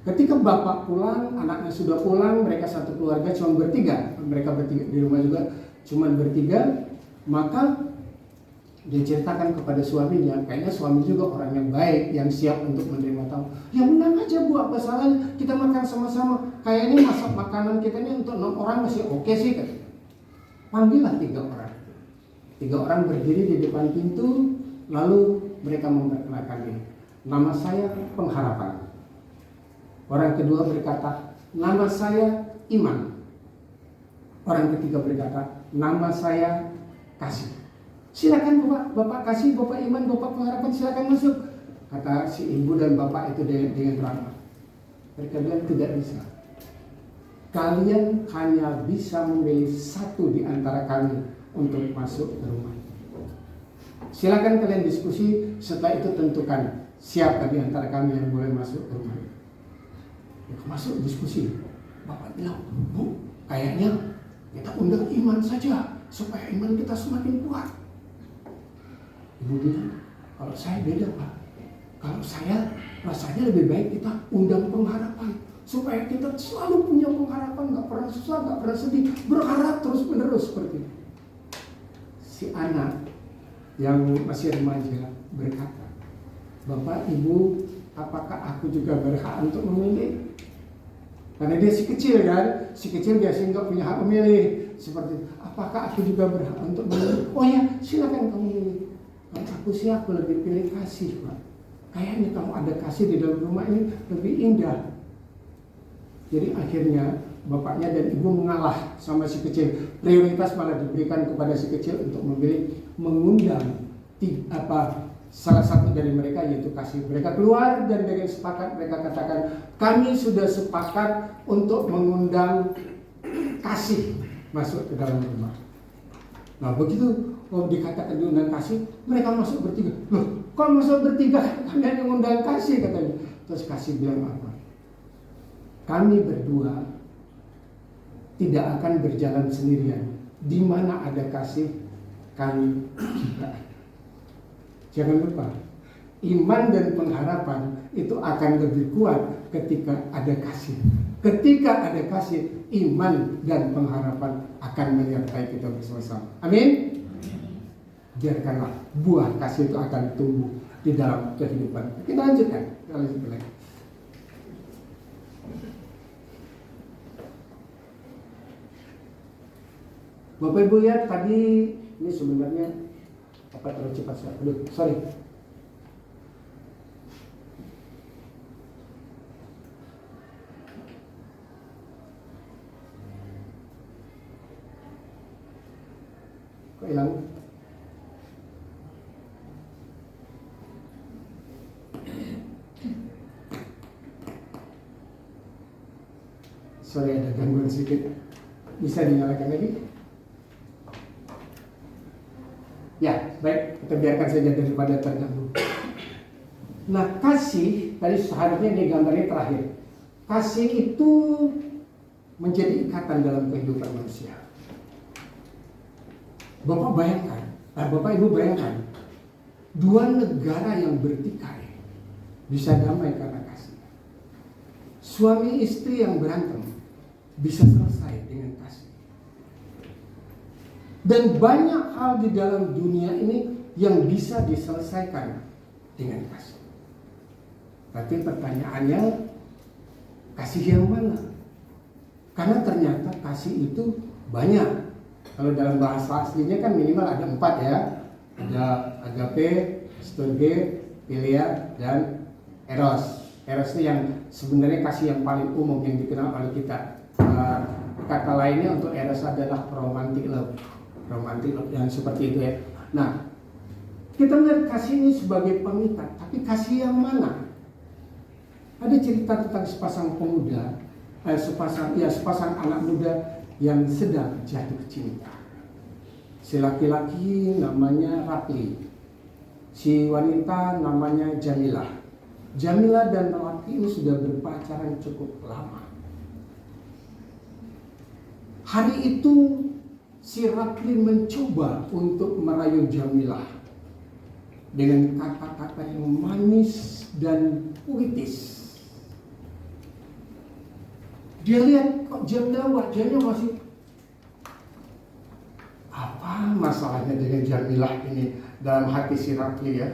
Ketika Bapak pulang, anaknya sudah pulang, mereka satu keluarga cuma bertiga. Mereka bertiga di rumah juga cuma bertiga. Maka dia ceritakan kepada suaminya, kayaknya suami juga orang yang baik, yang siap untuk menerima tamu. Ya undang aja Bu, apa salahnya, kita makan sama-sama. Kayaknya masak makanan kita ini untuk 6 orang masih oke sih. Panggillah 3 orang. 3 orang berdiri di depan pintu, lalu mereka memperkenalkan diri. Nama saya Pengharapan. Orang kedua berkata, nama saya Iman. Orang ketiga berkata, nama saya Kasih. Silakan Bapak Kasih, Bapak Iman, Bapak Pengharapan, silakan masuk. Kata si ibu dan bapak itu dengan ramah. Mereka bilang tidak bisa. Kalian hanya bisa memilih 1 di antara kami untuk masuk ke rumah. Silakan kalian diskusi, setelah itu tentukan siapa di antara kami yang boleh masuk ke rumah. Masuk diskusi. Bapak bilang, Bu, kayaknya kita undang Iman saja supaya iman kita semakin kuat. Ibu bilang, kalau saya beda Pak. Kalau saya rasanya lebih baik kita undang Pengharapan supaya kita selalu punya pengharapan, nggak pernah susah, nggak pernah sedih, berharap terus menerus seperti itu. Si anak yang masih remaja berkata, Bapak Ibu, apakah aku juga berhak untuk memilih? Karena dia si kecil kan, si kecil biasanya nggak punya hak memilih. Seperti, apakah aku juga berhak untuk memilih? Oh ya, silakan kamu memilih. Kalau aku sih aku lebih pilih Kasih Pak. Kayaknya kamu ada Kasih di dalam rumah ini lebih indah. Jadi akhirnya bapaknya dan ibu mengalah sama si kecil. Prioritas malah diberikan kepada si kecil untuk memilih mengundang salah satu dari mereka, yaitu Kasih. Mereka keluar dan dengan sepakat mereka katakan, kami sudah sepakat untuk mengundang Kasih masuk ke dalam rumah. Nah begitu dikatakan diundang Kasih, mereka masuk bertiga. Loh, kok masuk bertiga? Kalian yang undang Kasih katanya. Terus Kasih bilang apa? Kami berdua tidak akan berjalan sendirian. Di mana ada Kasih, kami juga. Jangan lupa, iman dan pengharapan itu akan lebih kuat ketika ada kasih. Ketika ada kasih, iman dan pengharapan akan menyertai kita bersama-sama. Amin. Biarkanlah buah kasih itu akan tumbuh di dalam kehidupan. Kita lanjutkan. Lagi. Bapak Ibu lihat tadi ini sebenarnya apa terlalu cepat saya. Aduh, sorry. Kok hilang? Sorry, ada gangguan sedikit. Bisa dinyalakan lagi? Ya, baik, kita biarkan saja daripada terganggu. Nah, kasih, tadi seharusnya ini gambarnya terakhir. Kasih itu menjadi ikatan dalam kehidupan manusia. Bapak Ibu bayangkan, dua negara yang bertikai bisa damai karena kasih. Suami istri yang berantem bisa selesai dengan kasih. Dan banyak hal di dalam dunia ini yang bisa diselesaikan dengan kasih. Tapi pertanyaannya, kasih yang mana? Karena ternyata kasih itu banyak. Kalau dalam bahasa aslinya kan minimal ada 4 ya. Ada agape, storge, philia, dan eros. Eros itu yang sebenarnya kasih yang paling umum yang dikenal oleh kita. Kata lainnya untuk eros adalah romantic love yang seperti itu ya. Nah, kita melihat kasih ini sebagai pengikat, tapi kasih yang mana? Ada cerita tentang sepasang pemuda, sepasang anak muda yang sedang jatuh cinta. Si laki-laki namanya Rapli, si wanita namanya Jamilah. Jamilah dan laki ini sudah berpacaran cukup lama. Hari itu si Rapli mencoba untuk merayu Jamilah dengan kata-kata yang manis dan puitis. Dia lihat kok Jamilah wajahnya masih, apa masalahnya dengan Jamilah ini dalam hati si Rapli ya.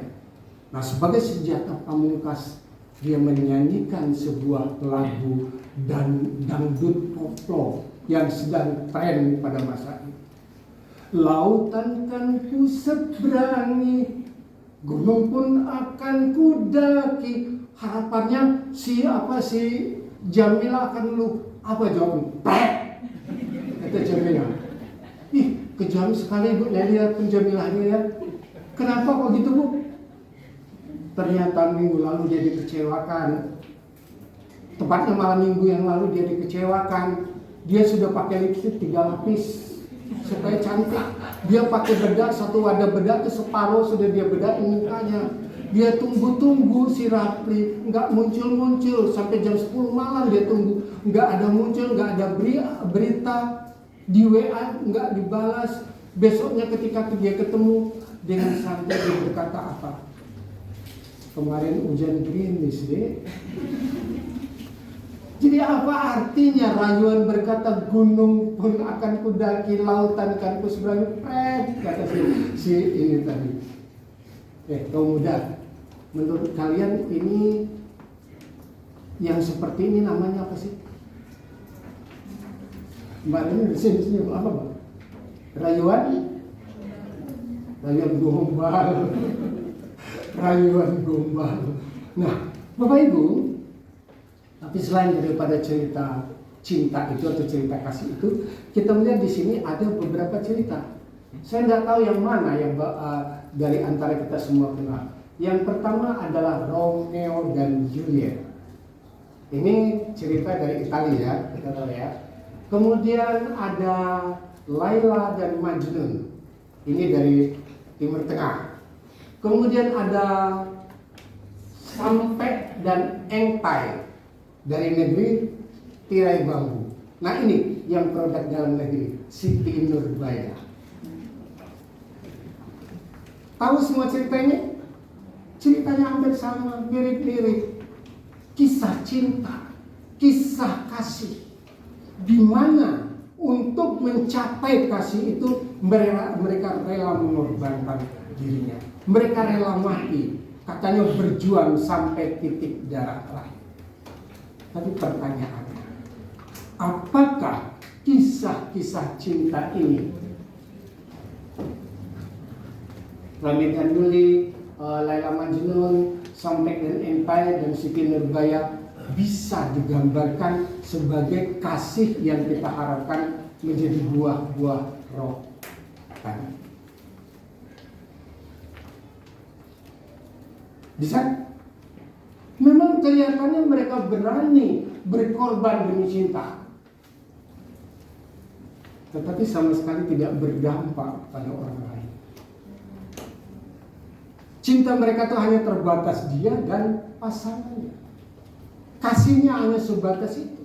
Nah, sebagai senjata pamungkas dia menyanyikan sebuah lagu dan dangdut koplo yang sedang tren pada masa itu. Lautan kan ku seberangi, gunung pun akan ku daki. Harapannya si Jamilah akan lu apa jawabnya? Kata Jamilah, ih kejam sekali Bu, lihat penjamilahnya ya. Kenapa kok gitu Bu? Ternyata minggu lalu dia dikecewakan. Tepatnya malam minggu yang lalu dia dikecewakan. Dia sudah pakai lipstik 3 lapis supaya cantik. Dia pakai bedak, satu wadah bedak itu separuh sudah dia bedakin mukanya. Dia tunggu-tunggu si Rapli, nggak muncul-muncul sampai jam 10 malam dia tunggu, nggak ada muncul, nggak ada berita di WA, nggak dibalas. Besoknya ketika dia ketemu dengan santai dia berkata apa? Kemarin hujan gerimis deh. Jadi apa artinya rayuan berkata gunung pun akan kudaki, lautan akan ku seberangi, kata si ini tadi. Kaum muda, menurut kalian ini yang seperti ini namanya apa sih? Mbak ini di sini apa Mbak? Rayuan gombal. Rayuan gombal. Nah, Bapak Ibu, tapi selain daripada cerita cinta itu atau cerita kasih itu, kita melihat di sini ada beberapa cerita. Saya tidak tahu yang mana yang dari antara kita semua kenal. Yang pertama adalah Romeo dan Juliet. Ini cerita dari Italia, kita tahu ya. Kemudian ada Laila dan Majnun. Ini dari Timur Tengah. Kemudian ada Sampai dan Engtai dari negeri tirai bambu. Nah ini yang produk dalam negeri, Siti Nurbaya. Tahu semua cerita ini? Ceritanya hampir sama, mirip-mirip. Kisah cinta, kisah kasih. Di mana untuk mencapai kasih itu mereka rela mengorbankan dirinya. Mereka rela mati. Katanya berjuang sampai titik darah terakhir. Tapi pertanyaannya, apakah kisah-kisah cinta ini, Romeo dan Juliet, Laila Majnun, sampai dengan Empire dan Siti Nurbaya bisa digambarkan sebagai kasih yang kita harapkan menjadi buah-buah roh tadi? Bisa? Memang kelihatannya mereka berani berkorban demi cinta, tetapi sama sekali tidak berdampak pada orang lain. Cinta mereka itu hanya terbatas dia dan pasangannya. Kasihnya hanya sebatas itu.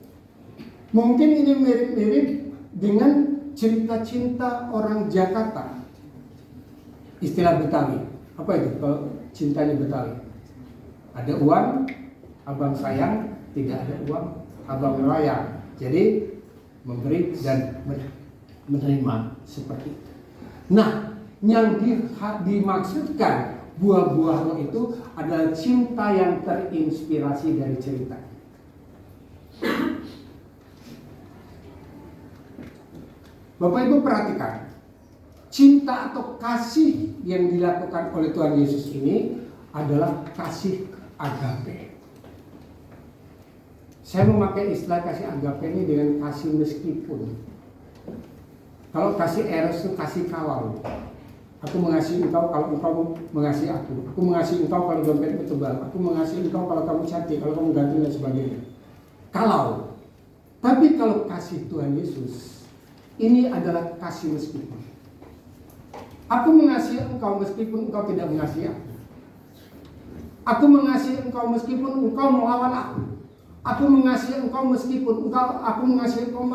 Mungkin ini mirip-mirip dengan cerita cinta orang Jakarta. Istilah Betawi. Apa itu kalau cintanya Betawi? Ada uang, abang sayang. Tidak ada uang, abang melayang. Jadi memberi dan menerima seperti itu. Nah, yang dimaksudkan buah-buah roh itu adalah cinta yang terinspirasi dari cerita. Bapak Ibu perhatikan, cinta atau kasih yang dilakukan oleh Tuhan Yesus ini adalah kasih agape. Saya memakai istilah kasih agape ini dengan kasih meskipun. Kalau kasih eros itu kasih kalau. Aku mengasihi engkau kalau engkau mengasihi aku. Aku mengasihi engkau kalau dompetmu tebal. Aku mengasihi engkau kalau kamu cantik, kalau kamu ganteng dan sebagainya. Kalau. Tapi kalau kasih Tuhan Yesus, ini adalah kasih meskipun. Aku mengasihi engkau meskipun engkau tidak mengasihi aku. Aku mengasihi engkau meskipun engkau melawan aku. Aku mengasihi engkau meskipun aku mengasihi engkau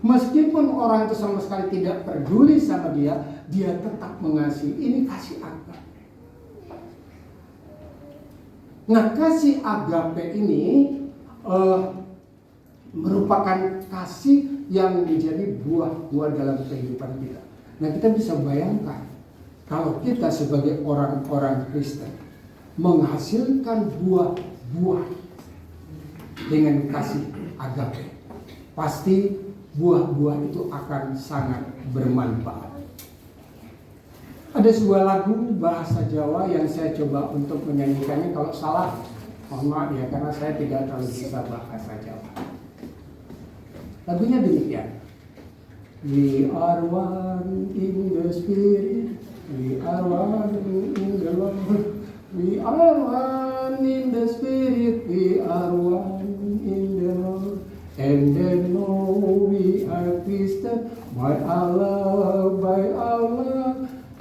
meskipun orang itu sama sekali tidak peduli sama dia tetap mengasihi. Ini kasih agape. Nah, kasih agape ini merupakan kasih yang menjadi buah-buah dalam kehidupan kita. Nah, kita bisa bayangkan kalau kita sebagai orang-orang Kristen menghasilkan buah-buah dengan kasih agape, pasti buah-buah itu akan sangat bermanfaat. Ada sebuah lagu bahasa Jawa yang saya coba untuk menyanyikannya. Kalau salah, mohon maaf ya, karena saya tidak terlalu bisa bahasa Jawa. Lagunya demikian. We are one in the spirit, we are one in the Lord. We are one in the spirit, we are one in the Lord. And then know we are Christian by Allah.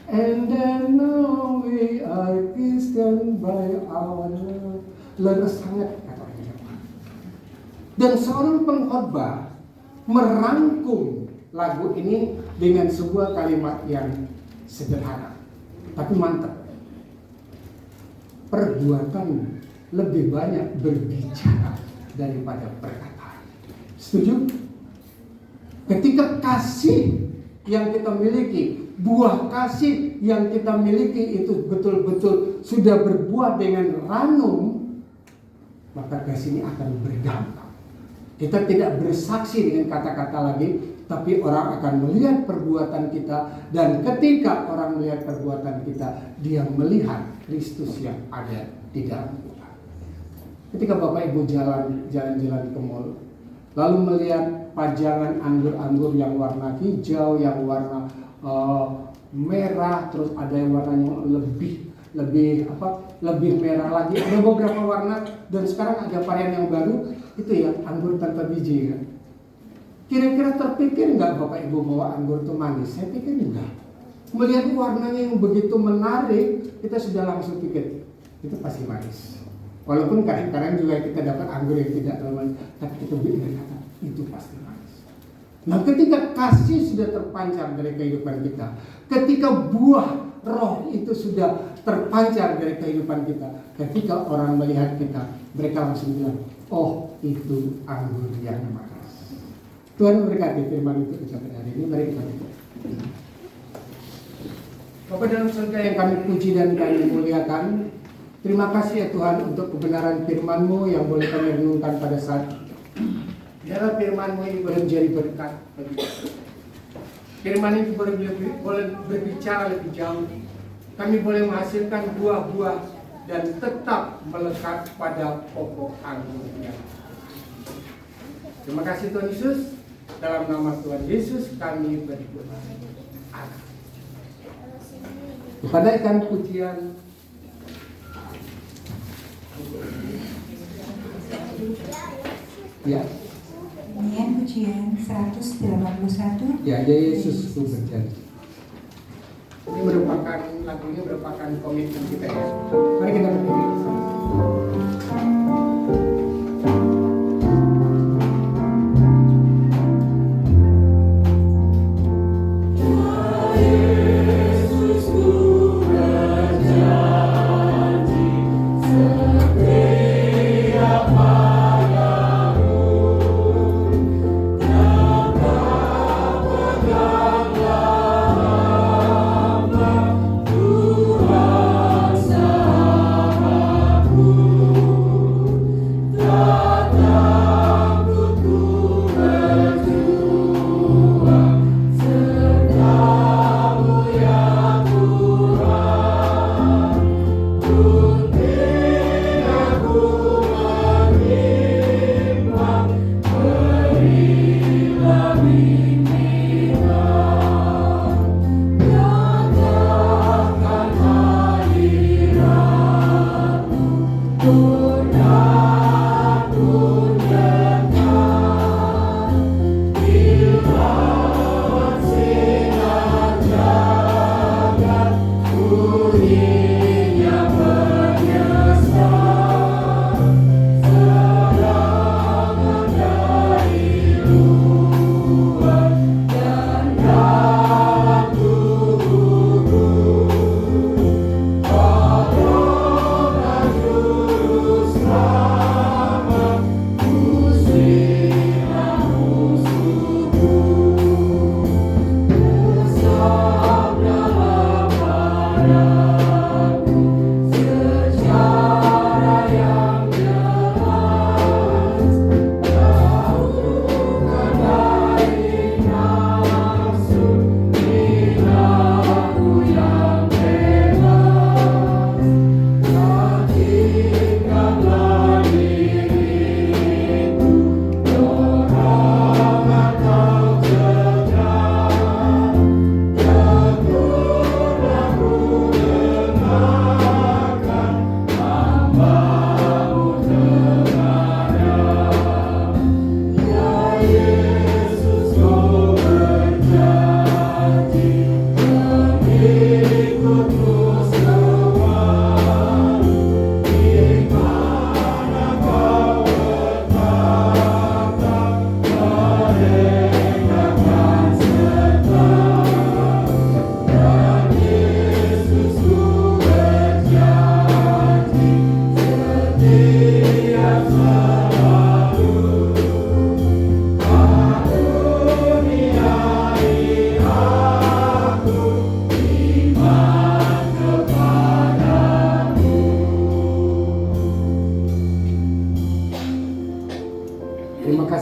And then know we are Christian by our love. Leres sangat kata orang Jawa. Dan seorang pengkhotbah merangkum lagu ini dengan sebuah kalimat yang sederhana tapi mantap. Perbuatan lebih banyak berbicara daripada perkataan. Setuju? Ketika kasih yang kita miliki, buah kasih yang kita miliki itu betul-betul sudah berbuah dengan ranum, maka kasih ini akan berdampak. Kita tidak bersaksi dengan kata-kata lagi, tapi orang akan melihat perbuatan kita, dan ketika orang melihat perbuatan kita, dia melihat Kristus yang ada di dalam kita. Ketika Bapak Ibu jalan-jalan ke mall, lalu melihat pajangan anggur-anggur yang warna hijau, yang warna merah, terus ada yang warnanya lebih merah lagi, ada beberapa warna, dan sekarang ada varian yang baru, itu ya anggur tanpa biji kan. Kira-kira terpikir nggak Bapak Ibu bahwa anggur itu manis? Saya pikir enggak. Melihat warnanya yang begitu menarik, kita sudah langsung pikir itu pasti manis. Walaupun kadang-kadang juga kita dapat anggur yang tidak terlalu manis, tapi kita berkata itu pasti manis. Nah, ketika kasih sudah terpancar dari kehidupan kita, ketika buah roh itu sudah terpancar dari kehidupan kita. Ketika orang melihat kita, mereka langsung bilang, oh itu anggur yang manis. Tuhan memberkati firman itu kita hari ini. Mari kita berdoa. Bapa dalam surga yang kami puji dan kami muliakan, terima kasih ya Tuhan untuk kebenaran firman-Mu yang boleh kami renungkan pada saat ini. Biarlah firman-Mu ini boleh menjadi berkat bagi kami. Firman ini boleh berbicara lebih jauh. Kami boleh menghasilkan buah-buah dan tetap melekat pada pokok anggurnya. Terima kasih Tuhan Yesus. Dalam nama Tuhan Yesus kami berdoa. Amin. Kepadaikan pujian. Ya. Kemudian pujian 181. Ya, Yesus itu berjanji. Ini merupakan lagunya merupakan komitmen kita ya. Mari kita berdiri bersama.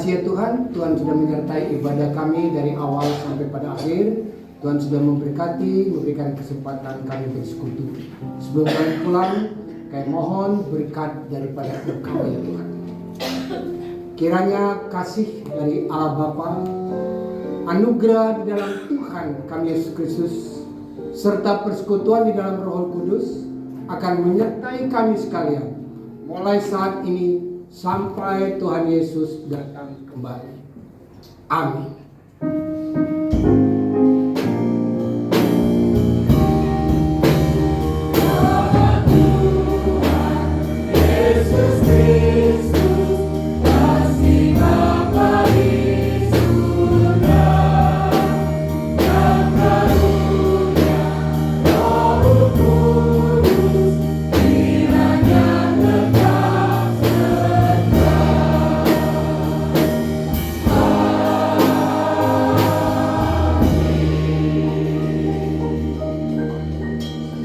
kasih ya Tuhan, Tuhan sudah menyertai ibadah kami dari awal sampai pada akhir. Tuhan sudah memberkati, memberikan kesempatan kami bersekutu. Sebelum kami pulang, kami mohon berkat daripada Engkau ya Tuhan. Kiranya kasih dari Allah Bapa, anugerah di dalam Tuhan kami Yesus Kristus, serta persekutuan di dalam Roh Kudus akan menyertai kami sekalian mulai saat ini sampai Tuhan Yesus datang kembali. Amin. Yesus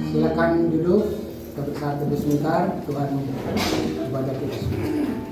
Silakan duduk, kita bersaat teduh sebentar. Tuhan memberkati ibadah kita semua.